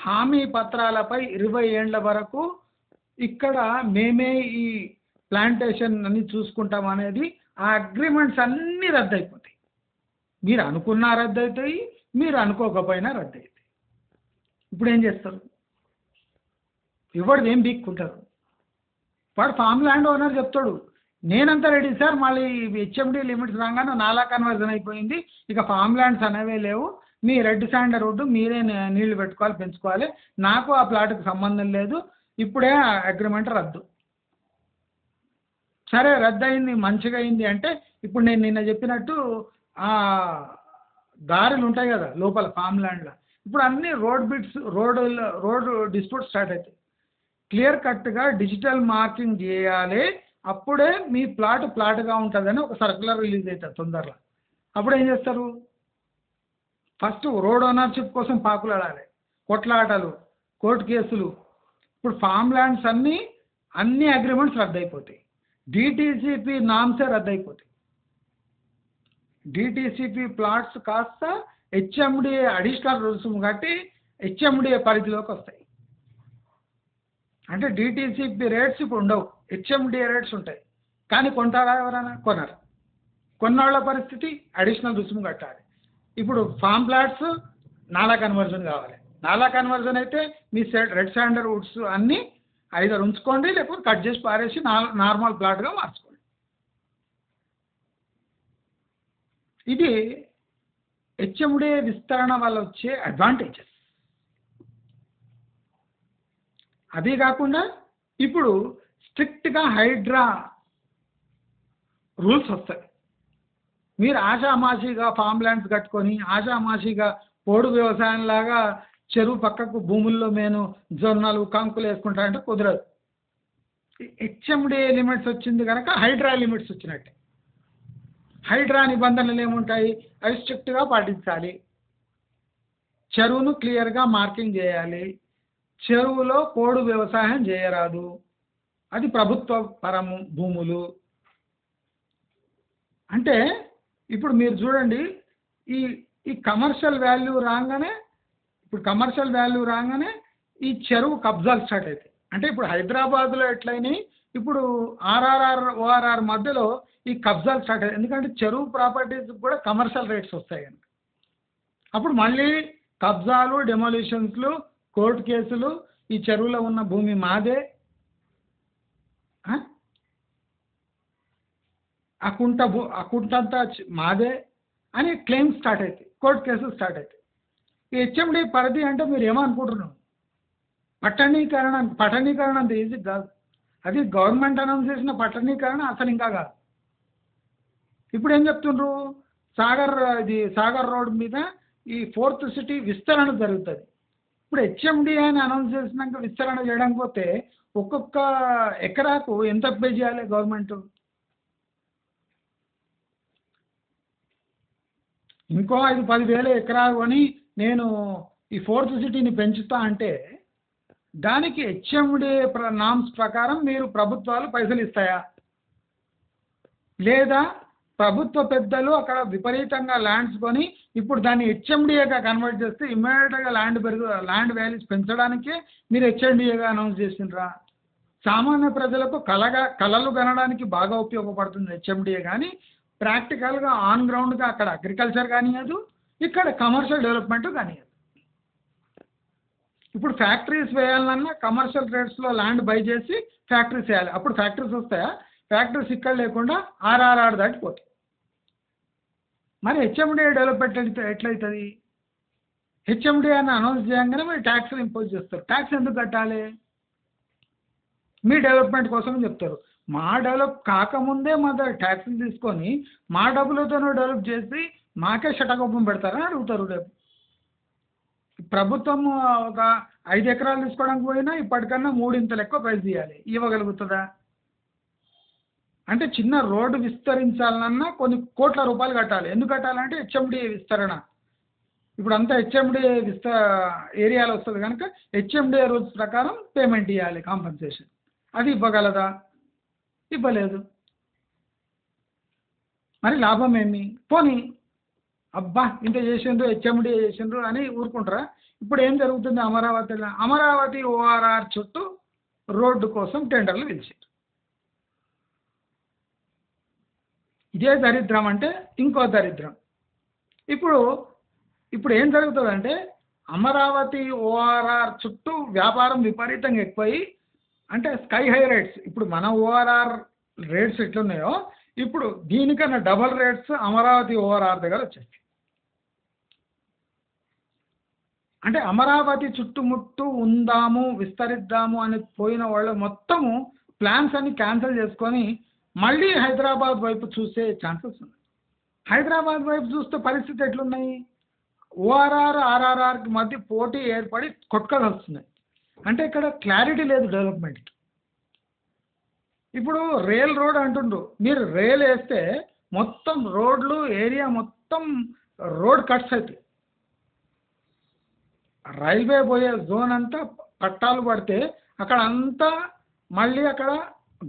హామీ పత్రాలపై 20 ఏళ్ళ వరకు ఇక్కడ మేమే ఈ ప్లాంటేషన్ అన్ని చూసుకుంటాం అనేది ఆ అగ్రిమెంట్స్ అన్నీ రద్దు అయిపోతాయి. మీరు అనుకున్నా రద్దు అవుతాయి, మీరు అనుకోకపోయినా రద్దు అవుతాయి. ఇప్పుడు ఏం చేస్తారు? ఎవరిది ఏం బీక్కుంటారు? వాడు ఫామ్ ల్యాండ్ ఓనర్ చెప్తాడు, నేనంతా రెడీ సార్, మళ్ళీ హెచ్ఎండి లిమిట్స్ రాగానే నాలా కన్వర్జన్ అయిపోయింది, ఇక ఫామ్ ల్యాండ్స్ అనేవే లేవు, మీ రెడ్ శాండల్వుడ్ మీరే నీళ్లు పెట్టుకోవాలి, పెంచుకోవాలి, నాకు ఆ ప్లాట్కి సంబంధం లేదు, ఇప్పుడే అగ్రిమెంట్ రద్దు. సరే రద్దు అయింది, మంచిగా అయింది అంటే ఇప్పుడు నేను నిన్న చెప్పినట్టు ఆ దారులు ఉంటాయి కదా లోపల ఫామ్ ల్యాండ్లో, ఇప్పుడు అన్ని రోడ్ డిస్ప్యూట్ స్టార్ట్ అవుతాయి. క్లియర్ కట్గా డిజిటల్ మార్కింగ్ చేయాలి, అప్పుడే మీ ప్లాట్గా ఉంటుందని ఒక సర్క్యులర్ రిలీజ్ అవుతుంది తొందరలో. అప్పుడు ఏం చేస్తారు? ఫస్ట్ రోడ్ ఓనర్షిప్ కోసం పాకులాడాలి, కొట్లాటలు, కోర్టు కేసులు. ఇప్పుడు ఫామ్ ల్యాండ్స్ అన్ని అగ్రిమెంట్స్ రద్దు అయిపోతాయి. డిటిసిపి నామ్సే రద్దు అయిపోతాయి. డిటిసిపి ప్లాట్స్ కాస్త హెచ్ఎండిఏ అడిషనల్ రుసుము కట్టి హెచ్ఎండిఏ పరిధిలోకి వస్తాయి. అంటే డిటిసిపి రేట్స్ ఇప్పుడు ఉండవు, హెచ్ఎండిఏ రేట్స్ ఉంటాయి. కానీ కొంటారా ఎవరైనా? కొనరు. కొన్నోళ్ళ పరిస్థితి అడిషనల్ రుసుము కట్టాలి. ఇప్పుడు ఫామ్ ప్లాట్స్ నాలా కన్వర్జన్ కావాలి. నాలా కన్వర్జన్ అయితే మీ రెడ్ శాండల్వుడ్స్ అన్నీ ఐదర్ ఉంచుకోండి, లేకపోతే కట్ చేసి పారేసి నార్మల్ ప్లాట్గా మార్చుకోండి. ఇది హెచ్ఎండిఏ విస్తరణ వల్ల వచ్చే అడ్వాంటేజెస్. అదే కాకుండా ఇప్పుడు స్ట్రిక్ట్గా హైడ్రా రూల్స్ వస్తాయి. మీరు ఆషామాషిగా ఫామ్ ల్యాండ్స్ కట్టుకొని ఆషామాషిగా పోడు వ్యవసాయంలాగా చెరువు పక్కకు భూముల్లో నేను జొన్నలు కంకులు వేసుకుంటానంటే కుదరదు. హెచ్ఎండిఏ లిమిట్స్ వచ్చింది కనుక హైడ్రా లిమిట్స్ వచ్చినట్టే. హైడ్రా నిబంధనలు ఏముంటాయి? అవి స్ట్రిక్ట్గా పాటించాలి. చెరువును క్లియర్గా మార్కింగ్ చేయాలి. చెరువులో పోడు వ్యవసాయం చేయరాదు, అది ప్రభుత్వ పరము భూములు. అంటే ఇప్పుడు మీరు చూడండి, ఈ కమర్షియల్ వాల్యూ రాగానే ఈ చెరువు కబ్జాలు స్టార్ట్ అవుతాయి. అంటే ఇప్పుడు హైదరాబాద్లో ఎట్లయినాయి, ఇప్పుడు ఓఆర్ఆర్ మధ్యలో ఈ కబ్జాలు స్టార్ట్ అవుతాయి. ఎందుకంటే చెరువు ప్రాపర్టీస్ కూడా కమర్షియల్ రేట్స్ వస్తాయి కనుక అప్పుడు మళ్ళీ కబ్జాలు, డెమోలిషన్స్లు, కోర్టు కేసులు, ఈ చెరువులో ఉన్న భూమి మాదే, ఆ కుంటంతా మాదే అని క్లెయిమ్స్ స్టార్ట్ అవుతాయి, కోర్టు కేసులు స్టార్ట్ అవుతాయి. ఈ హెచ్ఎండి పరిధి అంటే మీరు ఏమనుకుంటున్నారు? పట్టణీకరణ అంత ఈజీ కాదు. అది గవర్నమెంట్ అనౌన్స్ చేసిన పట్టణీకరణ అసలు ఇంకా కాదు. ఇప్పుడు ఏం చెప్తుండ్రు? సాగర్ రోడ్ మీద ఈ 4th సిటీ విస్తరణ జరుగుతుంది. ఇప్పుడు హెచ్ఎండి అని అనౌన్స్ చేసినాక విస్తరణ చేయడానికి పోతే ఒక్కొక్క ఎకరాకు ఎంత పే చేయాలి గవర్నమెంట్? ఇంకో 5-10 వేల ఎకరాలు అని నేను ఈ 4th సిటీని పెంచుతా అంటే దానికి హెచ్ఎండి నామ్స్ ప్రకారం మీరు ప్రభుత్వాలు పైసలు ఇస్తాయా? లేదా ప్రభుత్వ పెద్దలు అక్కడ విపరీతంగా ల్యాండ్స్ కొని ఇప్పుడు దాన్ని హెచ్ఎండిఏగా కన్వర్ట్ చేస్తే ఇమ్మీడియట్గా ల్యాండ్ వాల్యూస్ పెంచడానికే మీరు హెచ్ఎండిఏగా అనౌన్స్ చేసిండ్రా? సామాన్య ప్రజలకు కళలు కనడానికి బాగా ఉపయోగపడుతుంది హెచ్ఎండిఏ, కానీ ప్రాక్టికల్గా ఆన్ గ్రౌండ్గా అక్కడ అగ్రికల్చర్ కానియదు, ఇక్కడ కమర్షియల్ డెవలప్మెంట్ కానియదు. ఇప్పుడు ఫ్యాక్టరీస్ వేయాలన్నా కమర్షియల్ రేట్స్లో ల్యాండ్ బై చేసి ఫ్యాక్టరీస్ వేయాలి. అప్పుడు ఫ్యాక్టరీస్ వస్తాయా? ఫ్యాక్టరీస్ ఇక్కడ లేకుండా ఆర్ఆర్ఆర్ దాటిపోతాయి. మరి హెచ్ఎండిఏ డెవలప్మెంట్ ఎట్లయితుంది? హెచ్ఎండిఏ అని అనౌన్స్ చేయగానే మీరు ట్యాక్స్లు ఇంపోజ్ చేస్తారు. ట్యాక్స్ ఎందుకు కట్టాలి? మీ డెవలప్మెంట్ కోసం చెప్తారు. మా డెవలప్ కాకముందే మా ట్యాక్స్లు తీసుకొని మా డబ్బులతోనే డెవలప్ చేసి మాకే షటకోపం పెడతారని అడుగుతారు రేపు. ప్రభుత్వం ఒక 5 ఎకరాలు తీసుకోవడానికి పోయినా ఇప్పటికన్నా 3 ఎక్కువ ప్రైస్ తీయాలి. ఇవ్వగలుగుతుందా? అంటే చిన్న రోడ్డు విస్తరించాలన్నా కొన్ని కోట్ల రూపాయలు కట్టాలి. ఎందుకు కట్టాలంటే హెచ్ఎండిఏ విస్తరణ. ఇప్పుడు అంతా హెచ్ఎండిఏ ఏరియాలో వస్తుంది కనుక హెచ్ఎండిఏ రూల్స్ ప్రకారం పేమెంట్ ఇవ్వాలి, కాంపన్సేషన్. అది ఇవ్వగలదా? ఇవ్వలేదు. మరి లాభం ఏమి? పోనీ అబ్బా ఇంత చేసిండ్రు, హెచ్ఎండిఏ చేసిండ్రు అని ఊరుకుంటారా? ఇప్పుడు ఏం జరుగుతుంది? అమరావతి ఓఆర్ఆర్ చుట్టూ రోడ్డు కోసం టెండర్లు పిలిచారు. ఇదే దరిద్రం అంటే ఇంకో దరిద్రం. ఇప్పుడు ఏం జరుగుతుందంటే అమరావతి ఓఆర్ఆర్ చుట్టూ వ్యాపారం విపరీతంగా ఎక్కువයි, అంటే స్కై హై రేట్స్. ఇప్పుడు మన ఓఆర్ఆర్ రేట్స్ ఎట్లున్నాయో ఇప్పుడు దీనికన్నా డబల్ రేట్స్ అమరావతి ఓఆర్ఆర్ దగ్గర వచ్చేస్తాయి. అంటే అమరావతి చుట్టుముట్టు ఉందాము, విస్తరిద్దాము అని పోయిన వాళ్ళు మొత్తము ప్లాన్స్ అన్ని క్యాన్సిల్ చేసుకొని మళ్ళీ హైదరాబాద్ వైపు చూసే ఛాన్సెస్ ఉన్నాయి. హైదరాబాద్ వైపు చూస్తే పరిస్థితి ఎట్లున్నాయి? ఓఆర్ఆర్ ఆర్ఆర్ఆర్కి మధ్య పోటీ ఏర్పడి కొట్టుకొని వస్తున్నాయి. అంటే ఇక్కడ క్లారిటీ లేదు డెవలప్మెంట్కి. ఇప్పుడు రైల్ రోడ్ అంటుండ్రు, మీరు రైల్ వేస్తే మొత్తం రోడ్లు ఏరియా మొత్తం రోడ్ కట్స్ అవుతాయి. రైల్వే పోయే జోన్ అంతా పట్టాలు పడితే అక్కడ అంతా మళ్ళీ అక్కడ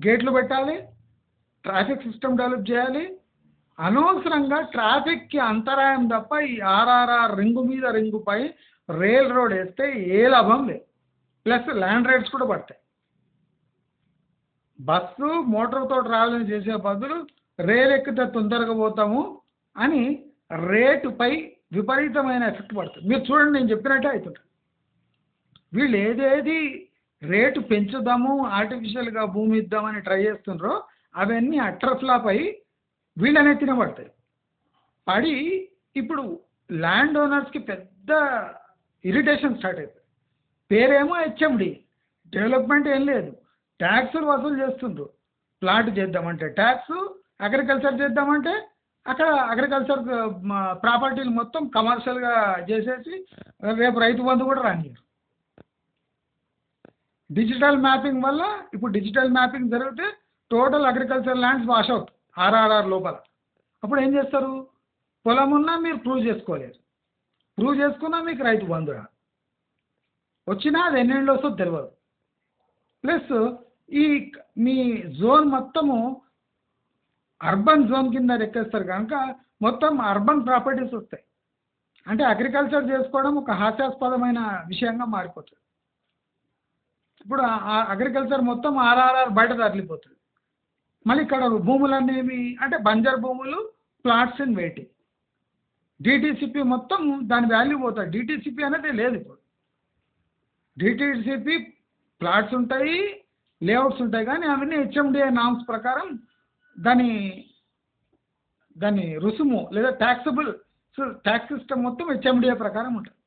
గేట్లు పెట్టాలి, ట్రాఫిక్ సిస్టమ్ డెవలప్ చేయాలి. అనవసరంగా ట్రాఫిక్కి అంతరాయం తప్ప ఈ ఆర్ఆర్ఆర్ రింగు మీద రింగుపై రైల్ రోడ్ వేస్తే ఏ లాభం లేదు. ప్లస్ ల్యాండ్ రేట్స్ కూడా పడతాయి. బస్సు మోటార్తో ట్రావెలింగ్ చేసే బదులు రైలు ఎక్కితే తొందరగా పోతాము అని రేటుపై విపరీతమైన ఎఫెక్ట్ పడుతుంది. మీరు చూడండి, నేను చెప్పినట్టే అవుతుంటారు. వీళ్ళు ఏదేది రేటు పెంచుదాము, ఆర్టిఫిషియల్గా భూమి ఇద్దామని ట్రై చేస్తుండ్రో అవన్నీ అట్టర్ ఫ్లాప్ అయ్యి వీళ్ళనే తినబడతాయి. పడి ఇప్పుడు ల్యాండ్ ఓనర్స్కి పెద్ద ఇరిటేషన్ స్టార్ట్ అవుతుంది. పేరేమో హెచ్ఎండి, డెవలప్మెంట్ ఏం లేదు, ట్యాక్సులు వసూలు చేస్తుండ్రు. ప్లాట్ చేద్దామంటే ట్యాక్స్, అగ్రికల్చర్ చేద్దామంటే అక్కడ అగ్రికల్చర్ ప్రాపర్టీలు మొత్తం కమర్షియల్గా చేసేసి రేపు రైతు బంధు కూడా రానియరు. డిజిటల్ మ్యాపింగ్ వల్ల ఇప్పుడు డిజిటల్ మ్యాపింగ్ జరిగితే total agriculture lands wash out RRR లోపల. అప్పుడు ఏం చేస్తారు? పొలం ఉన్నా మీరు ప్రూవ్ చేసుకోలేరు, ప్రూవ్ చేసుకున్నా మీకు రైతు బంధు వచ్చినా అది ఎన్నెండు వస్తుందో తెలియదు. ప్లస్ ఈ మీ జోన్ మొత్తము అర్బన్ జోన్ కింద ఎక్కేస్తారు కనుక మొత్తం అర్బన్ ప్రాపర్టీస్ వస్తాయి. అంటే అగ్రికల్చర్ చేసుకోవడం ఒక హాస్యాస్పదమైన విషయంగా మారిపోతుంది. ఇప్పుడు అగ్రికల్చర్ మొత్తం ఆర్ఆర్ఆర్ బయట తరలిపోతుంది. మళ్ళీ ఇక్కడ భూములు అనేవి అంటే బంజర్ భూములు, ప్లాట్స్ ఇన్ వెయిటింగ్. డిటిసిపి మొత్తం దాని వాల్యూ పోతుంది. డిటిసిపి అనేది లేదు ఇప్పుడు. డిటిసిపి ప్లాట్స్ ఉంటాయి, లేఅవుట్స్ ఉంటాయి, కానీ అవన్నీ హెచ్ఎండిఏ నామ్స్ ప్రకారం దాని రుసుము లేదా ట్యాక్సబుల్ ట్యాక్స్ సిస్టమ్ మొత్తం హెచ్ఎండిఏ ప్రకారం ఉంటుంది.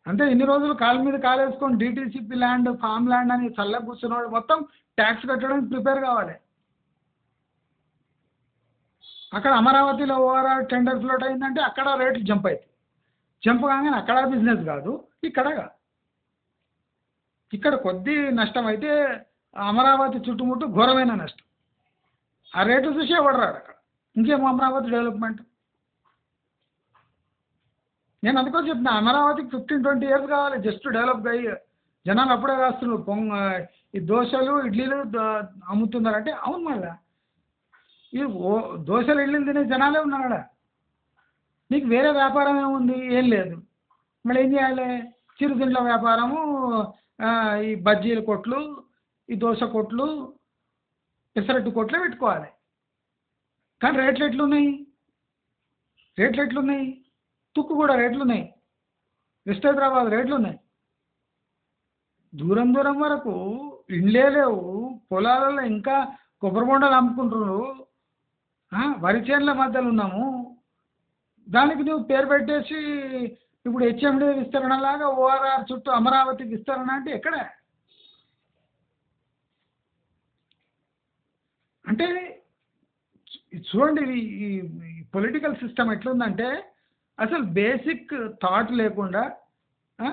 అంటే ఇన్ని రోజులు కాలు మీద కాలేసుకొని డిటిసిపి ల్యాండ్, ఫామ్ ల్యాండ్ అని చల్ల కూర్చున్నవాడు మొత్తం ట్యాక్స్ కట్టడానికి ప్రిపేర్ కావాలి. అక్కడ అమరావతిలో ఓఆర్ఆర్ టెండర్ ఫ్లోట్ అయిందంటే అక్కడ రేట్లు జంప్ అవుతాయి. జంప్ కాగానే అక్కడ బిజినెస్ కాదు, ఇక్కడ కాదు. ఇక్కడ కొద్ది నష్టం అయితే అమరావతి చుట్టుముట్టు ఘోరమైన నష్టం. ఆ రేటు చూసి ఎవడరాడు అక్కడ. ఇంకేం అమరావతి డెవలప్మెంట్? నేను అందుకోసం చెప్తున్నా, అమరావతికి 15-20 ఇయర్స్ కావాలి జస్ట్ డెవలప్ అయ్యి. జనాలు అప్పుడే రాస్తున్నారు ఈ దోశలు ఇడ్లీలు అమ్ముతున్నారంటే అవును. మళ్ళా ఈ దోశలు ఇడ్లీలు తినే జనాలే ఉన్నాడా? నీకు వేరే వ్యాపారం ఏముంది? ఏం లేదు. మళ్ళీ ఏం చేయాలి? చిరుతిండ్ల వ్యాపారము, ఈ బజ్జీల కొట్లు, ఈ దోశ కొట్లు, పెసరట్టు కొట్లే పెట్టుకోవాలి. కానీ రేట్లు ఎట్లున్నాయి? తుక్కు కూడా రేట్లున్నాయి. వెస్ట్ హైదరాబాద్ రేట్లున్నాయి. దూరం దూరం వరకు ఇండ్లే లేవు, పొలాలలో ఇంకా కొబ్బరి బొండాలు అమ్ముకుంటున్నారు. వరి చేనుల మధ్యలో ఉన్నాము. దానికి నువ్వు పేరు పెట్టేసి ఇప్పుడు హెచ్ఎండి విస్తరణలాగా ఓఆర్ఆర్ చుట్టూ అమరావతి విస్తరణ అంటే ఎక్కడ? అంటే చూడండి, ఈ పొలిటికల్ సిస్టమ్ ఎట్లుందంటే అసలు బేసిక్ థాట్ లేకుండా ఆ,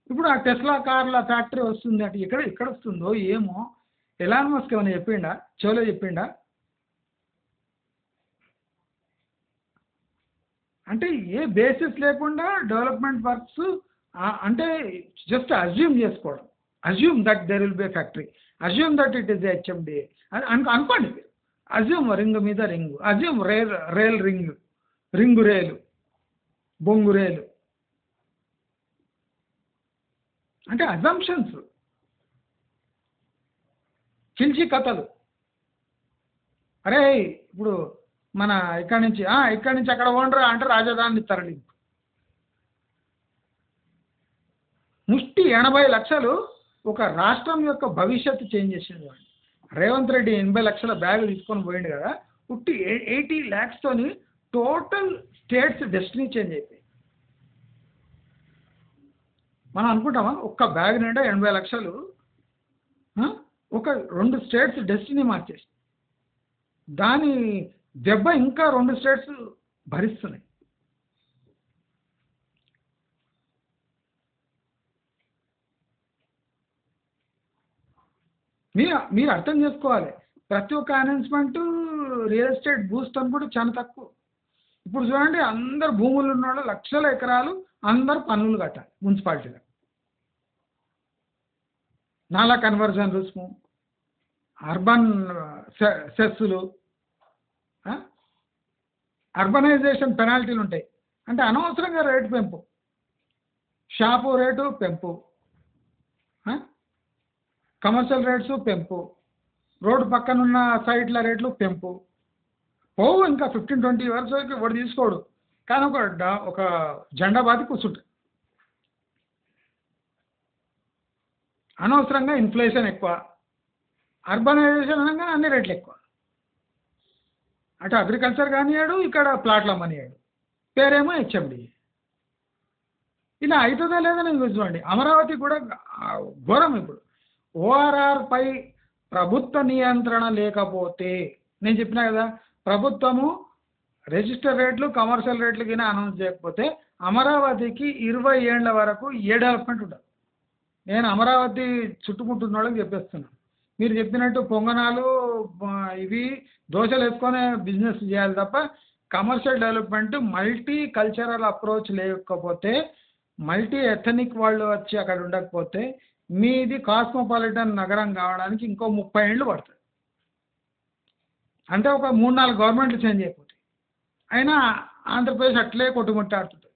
ఇప్పుడు ఆ టెస్లా కార్ల ఫ్యాక్టరీ వస్తుంది అంటే ఎక్కడ వస్తుందో ఏమో. ఎలాన్ మస్క్ ఏమైనా చెప్పిండా? చెవులో చెప్పిండా? అంటే ఏ బేసిస్ లేకుండా డెవలప్మెంట్ వర్క్స్, అంటే జస్ట్ అజ్యూమ్ చేసుకోవడం. Assume that there will be factory, assume that it is HMD అని అనుకోండి. అజ్యూమ్ రింగ్ మీద రింగు, అజ్యూమ్ రైల్ రింగు రేలు, బొంగు రేలు, అంటే అజంప్షన్స్, చిల్చి కథలు. అరే ఇప్పుడు మన ఇక్కడి నుంచి అక్కడ ఓనరా అంటే రాజధాని తరలింపు. ముష్టి 80 లక్షలు ఒక రాష్ట్రం యొక్క భవిష్యత్తు చేంజ్ చేసింది వాడిని. రేవంత్ రెడ్డి 80 లక్షల బ్యాగులు తీసుకొని పోయిండు కదా, ఉట్టి 80 ల్యాక్స్తోని టోటల్ స్టేట్స్ డెస్టినీ చేంజ్ అయిపోయింది. మనం అనుకుంటామా ఒక్క బ్యాగ్ నిండా 80 లక్షలు ఒక 2 స్టేట్స్ డెస్టినీ మార్చేసి, దాని దెబ్బ ఇంకా 2 స్టేట్స్ భరిస్తున్నాయి. మీరు అర్థం చేసుకోవాలి, ప్రతి ఒక్క అనౌన్స్మెంట్ రియల్ ఎస్టేట్ బూస్ట్ అని కూడా చాలా తక్కువ. ఇప్పుడు చూడండి, అందరు భూములు ఉన్న వాళ్ళు లక్షల ఎకరాలు అందరు పన్నులు కట్టాలి మున్సిపాలిటీలో. నాలా కన్వర్జన్ రుసుము, అర్బన్ సెస్సులు, అర్బనైజేషన్ పెనాల్టీలు ఉంటాయి. అంటే అనవసరంగా రేటు పెంపు, షాపు రేటు పెంపు, కమర్షియల్ రేట్స్ పెంపు, రోడ్డు పక్కనున్న సైట్ల రేట్లు పెంపు. పోవు ఇంకా 15-20 ఇయర్స్ వరకు వాడు తీసుకోడు, కానీ ఒక జెండా బాతి కూర్చుంటుంది. అనవసరంగా ఇన్ఫ్లేషన్ ఎక్కువ, అర్బనైజేషన్ అనగానే అన్ని రేట్లు ఎక్కువ. అటు అగ్రికల్చర్ కానియాడు, ఇక్కడ ప్లాట్లు అమ్మనియాడు, పేరేమో హెచ్ఎండి. ఇలా అవుతుందా లేదా నేను చూడండి. అమరావతి కూడా ఘోరం. ఇప్పుడు ఓఆర్ఆర్ పై ప్రభుత్వ నియంత్రణ లేకపోతే, నేను చెప్పినా కదా, ప్రభుత్వము రిజిస్టర్ రేట్లు కమర్షియల్ రేట్లు కింద అనౌన్స్ చేయకపోతే అమరావతికి 20 ఏళ్ల వరకు ఏ డెవలప్మెంట్ ఉండదు. నేను అమరావతి చుట్టుముట్టున్న వాళ్ళకి చెప్పేస్తున్నాను, మీరు చెప్పినట్టు పొంగనాలు ఇవి దోశలు వేసుకొని బిజినెస్ చేయాలి తప్ప commercial development multi cultural approach లేకపోతే, మల్టీ ఎథనిక్ వాళ్ళు వచ్చి అక్కడ ఉండకపోతే మీది కాస్మోపాలిటన్ నగరం కావడానికి ఇంకో 30 ఏళ్ళు పడుతుంది. అంటే ఒక 3-4 గవర్నమెంట్లు చేంజ్ అయిపోతాయి. అయినా ఆంధ్రప్రదేశ్ అట్లే కొట్టుముట్టాడుతుంది.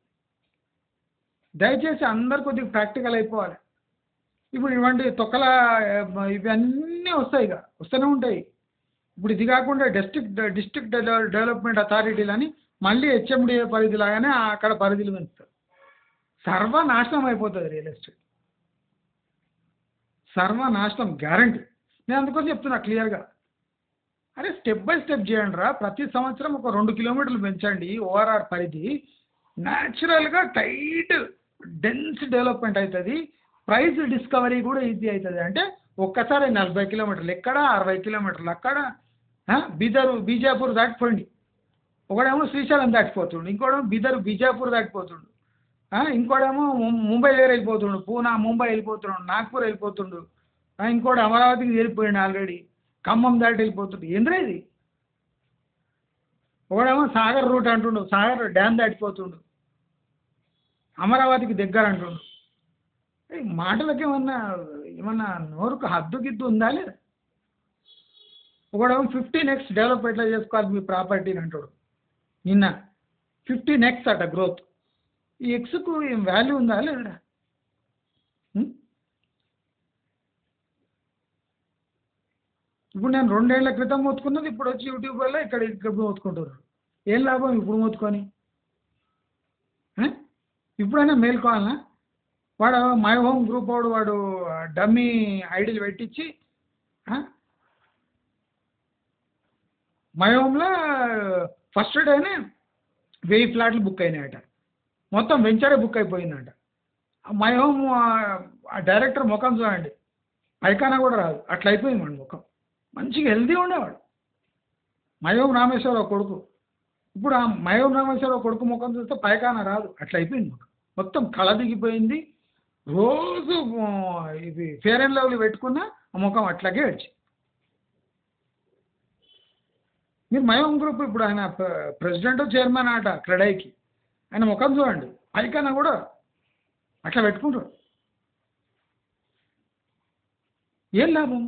దయచేసి అందరు కొద్దిగా ప్రాక్టికల్ అయిపోవాలి. ఇప్పుడు ఇవ్వండి తొక్కల ఇవన్నీ వస్తూనే ఉంటాయి. ఇప్పుడు ఇది కాకుండా డిస్ట్రిక్ట్ డెవలప్మెంట్ అథారిటీలని మళ్ళీ హెచ్ఎండిఏ పరిధి లాగానే అక్కడ పరిధిలు పెంచుతారు. సర్వనాశనం అయిపోతుంది రియల్ ఎస్టేట్, సర్వనాశనం గ్యారంటీ. నేను అందుకోసం చెప్తున్నా క్లియర్గా, అరే స్టెప్ బై స్టెప్ చేయండి రా. ప్రతి సంవత్సరం ఒక 2 కిలోమీటర్లు పెంచండి ఓఆర్ఆర్ పరిధి. న్యాచురల్గా టైట్ డెన్స్ డెవలప్మెంట్ అవుతుంది, ప్రైస్ డిస్కవరీ కూడా ఈజీ అవుతుంది. అంటే ఒక్కసారి 40 కిలోమీటర్లు ఎక్కడ, 60 కిలోమీటర్లు అక్కడ, బీజాపూర్ దాటిపోయింది. ఒకడేమో శ్రీశైలం దాటిపోతుండు, ఇంకోడేమో బీజాపూర్ దాటిపోతుండు, ఇంకోడేమో ముంబై దగ్గర వెళ్ళిపోతుండు, పూనా ముంబై వెళ్ళిపోతుండు, నాగ్పూర్ వెళ్ళిపోతుండు, ఇంకోటి అమరావతికి చేరిపోయిండు ఆల్రెడీ, ఖమ్మం దాటి వెళ్ళిపోతుండు. ఏంద్రా ఇది? ఒకడేమో సాగర్ రూట్ అంటుండు, సాగర్ డ్యామ్ దాటిపోతుండు, అమరావతికి దగ్గర అంటుండు. మాటలకి ఏమన్నా నోరుకు హద్దు గిద్దు ఉందా లేదా? ఒకడేమో 15x డెవలప్ ఎట్లా చేసుకోవాలి మీ ప్రాపర్టీని అంటాడు. నిన్న 15x అట గ్రోత్. ఈ ఎక్స్కు ఏం వాల్యూ ఉందా లేదా? ఇప్పుడు నేను 2 ఏళ్ల క్రితం మోతుకున్నది ఇప్పుడు వచ్చి యూట్యూబ్లో ఇక్కడ మోతుకుంటున్నారు. ఏం లాభం ఇప్పుడు మోతుకొని? ఇప్పుడైనా మేల్కోవాలనా? వాడు మై హోమ్ గ్రూప్ వాడు డమ్మీ ఐడీలు పెట్టించి మై హోమ్లో ఫస్ట్ డేనే 1000 ఫ్లాట్లు బుక్ అయినాయట. మొత్తం వెంచరే బుక్ అయిపోయిందంట. మై హోమ్ ఆ డైరెక్టర్ ముఖం చూడండి, పైకానా కూడా రాదు, అట్లా అయిపోయింది మన ముఖం. మంచిగా హెల్తీ ఉండేవాడు మై హోమ్ రామేశ్వరరావు కొడుకు. ఇప్పుడు ఆ మై హోమ్ రామేశ్వరరావు కొడుకు ముఖం చూస్తే పైకానా రాదు, అట్లా అయిపోయింది ముఖం. మొత్తం కళ దిగిపోయింది. రోజు ఇది ఫేర్ అండ్ లవ్లీ పెట్టుకున్న ఆ ముఖం అట్లాగే ఏడ్చి. మీరు మై హోమ్ గ్రూప్ ఇప్పుడు ఆయన ప్రెసిడెంట్ చైర్మన్ ఆట క్రెడైకి, ఆయన ముఖం చూడండి, పైకన్నా కూడా అట్లా పెట్టుకుంటాడు. ఏం లాభం?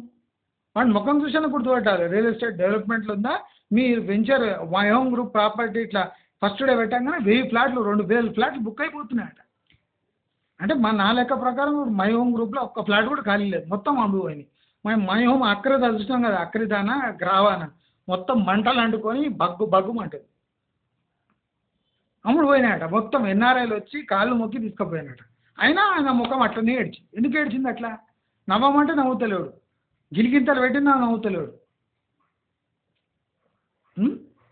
వాడి ముఖం చూసినా గుర్తుపట్టాలి. రియల్ ఎస్టేట్ డెవలప్మెంట్లో ఉందా మీ venture my home group property ఇట్లా ఫస్ట్ డే పెట్టంగానే 1000 ఫ్లాట్లు 2000 ఫ్లాట్లు బుక్ అయిపోతున్నాయట. అంటే నా లెక్క ప్రకారం మై హోమ్ గ్రూప్లో ఒక్క ఫ్లాట్ కూడా ఖాళీ లేదు, మొత్తం అమ్ముడుపోయినాయి. మై హోమ్ అక్రిద చూసినాం కదా, అక్రిదానా గ్రావానా మొత్తం మంటలు అంటుకొని బగ్గుమంటది. అమ్ముడు పోయినాయట మొత్తం. ఎన్ఆర్ఐలు వచ్చి కాళ్ళు మొక్కి తీసుకుపోయినట. అయినా ఆయన ముఖం అట్లనే ఏడ్చి. ఎందుకు ఏడ్చింది అట్లా? నవ్వమంటే నవ్వుతలేడు, గిలిగింతలు పెట్టినా నవ్వుతలేడు,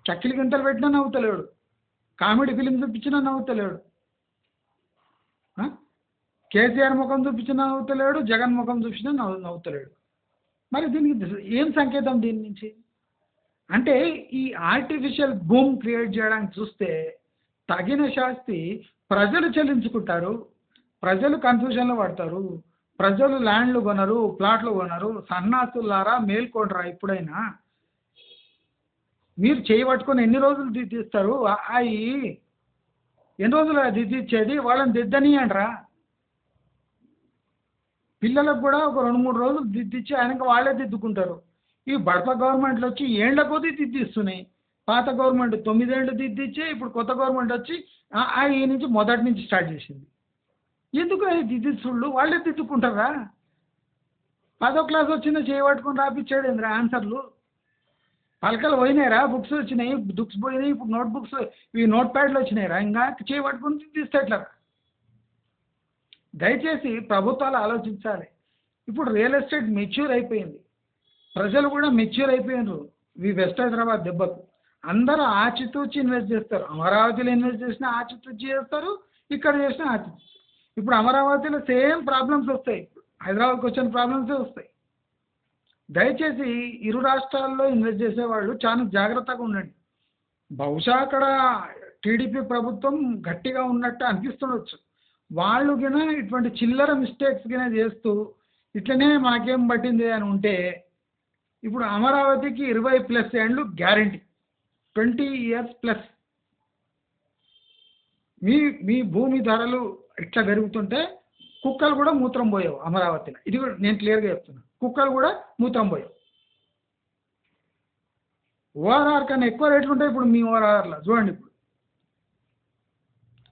చక్కిలి గింతలు పెట్టినా నవ్వుతలేడు, కామెడీ ఫిలిం చూపించినా నవ్వుతలేడు, కేసీఆర్ ముఖం చూపించినా నవ్వుతలేడు, జగన్ ముఖం చూపించినా నవ్వుతలేడు. మరి దీనికి ఏం సంకేతం దీని నుంచి? అంటే ఈ ఆర్టిఫిషియల్ బూమ్ క్రియేట్ చేయడానికి చూస్తే తగిన శాస్తి ప్రజలు చెల్లించుకుంటారు, ప్రజలు కన్ఫ్యూజన్లో పడతారు, ప్రజలు ల్యాండ్లు కొనరు, ప్లాట్లు కొనరు. సన్నాసులారా మేల్కొనరా? ఇప్పుడైనా మీరు చేయబట్టుకొని ఎన్ని రోజులు దిద్దిస్తారు? అవి ఎన్ని రోజులు దిద్దిచ్చేది? వాళ్ళని దిద్దనియండ్రా. పిల్లలకు కూడా ఒక 2-3 రోజులు దిద్దిచ్చి ఆయనకు వాళ్ళే దిద్దుకుంటారు. ఈ బడప గవర్నమెంట్లు వచ్చి ఏళ్ల కొద్దీ దిద్దిస్తున్నాయి. పాత గవర్నమెంట్ 9 ఏళ్ళు దిద్దిచ్చే, ఇప్పుడు కొత్త గవర్నమెంట్ వచ్చి ఈ నుంచి మొదటి నుంచి స్టార్ట్ చేసింది. ఎందుకు అది దిద్దిస్తుళ్ళు? వాళ్ళే దిద్దుకుంటారా? 10వ క్లాస్ వచ్చిందో చేయబట్టుకొని రాపిచ్చాడు ఏంద్రా ఆన్సర్లు. పలకలు పోయినాయిరా, బుక్స్ వచ్చినాయి, బుక్స్ పోయినాయి, ఇప్పుడు నోట్ బుక్స్ ఇవి నోట్ ప్యాడ్లు వచ్చినాయిరా, ఇంకా చేయబట్టుకొని దిద్దిస్తాట్లరా. దయచేసి ప్రభుత్వాలు ఆలోచించాలి. ఇప్పుడు రియల్ ఎస్టేట్ మెచ్యూర్ అయిపోయింది, ప్రజలు కూడా మెచ్యూర్ అయిపోయినారు. ఈ వెస్ట్ హైదరాబాద్ దెబ్బకు అందరూ ఆచితూచి ఇన్వెస్ట్ చేస్తారు. అమరావతిలో ఇన్వెస్ట్ చేసినా ఆచితూచి చేస్తారు, ఇక్కడ చేసినా ఆచితూచి. ఇప్పుడు అమరావతిలో సేమ్ ప్రాబ్లమ్స్ వస్తాయి, హైదరాబాద్కి వచ్చిన ప్రాబ్లమ్సే వస్తాయి. దయచేసి ఇరు రాష్ట్రాల్లో ఇన్వెస్ట్ చేసేవాళ్ళు చాలా జాగ్రత్తగా ఉండండి. బహుశా అక్కడ టీడీపీ ప్రభుత్వం గట్టిగా ఉన్నట్టు అనిపిస్తుండొచ్చు. వాళ్ళు గిన ఇటువంటి చిల్లర మిస్టేక్స్ గిన చేస్తూ ఇట్లనే మాకేం పట్టింది అని ఉంటే, ఇప్పుడు అమరావతికి 20+ ఏండ్లు గ్యారంటీ, 20 years ప్లస్. మీ భూమి ధరలు ఇట్లా పెరుగుతుంటే కుక్కలు కూడా మూత్రం పోయావు అమరావతిలో. ఇది కూడా నేను క్లియర్గా చెప్తున్నా, కుక్కలు కూడా మూత్రం పోయావు. ఓఆర్ఆర్ కన్నా ఎక్కువ రేట్లు ఉంటాయి ఇప్పుడు మీ ఓఆర్ఆర్లో చూడండి. ఇప్పుడు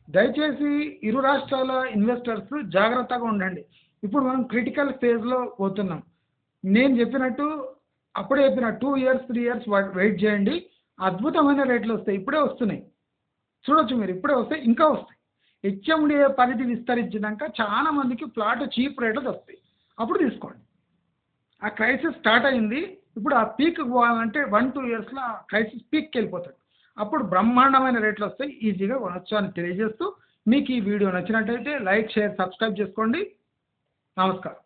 దయచేసి ఇరు రాష్ట్రాల ఇన్వెస్టర్స్ జాగ్రత్తగా ఉండండి. ఇప్పుడు మనం క్రిటికల్ ఫేజ్లో పోతున్నాం. నేను చెప్పినట్టు అప్పుడే చెప్పిన 2 years 3 years వెయిట్ చేయండి, అద్భుతమైన రేట్లు వస్తాయి. ఇప్పుడే వస్తున్నాయి, చూడొచ్చు మీరు, ఇప్పుడే వస్తాయి, ఇంకా వస్తాయి. హెచ్ఎండిఏ పరిధి విస్తరించినాక చాలా మందికి ప్లాట్ చీప్ రేట్లకు వస్తాయి, అప్పుడు తీసుకోండి. ఆ క్రైసిస్ స్టార్ట్ అయింది, ఇప్పుడు ఆ పీక్ పోవాలంటే 1-2 yearsలో ఆ క్రైసిస్ పీక్కి వెళ్ళిపోతుంది. అప్పుడు బ్రహ్మాండమైన రేట్లు వస్తాయి, ఈజీగా కొనొచ్చు అని తెలియజేస్తూ, మీకు ఈ వీడియో నచ్చినట్టయితే లైక్, షేర్, సబ్స్క్రైబ్ చేసుకోండి. నమస్కారం.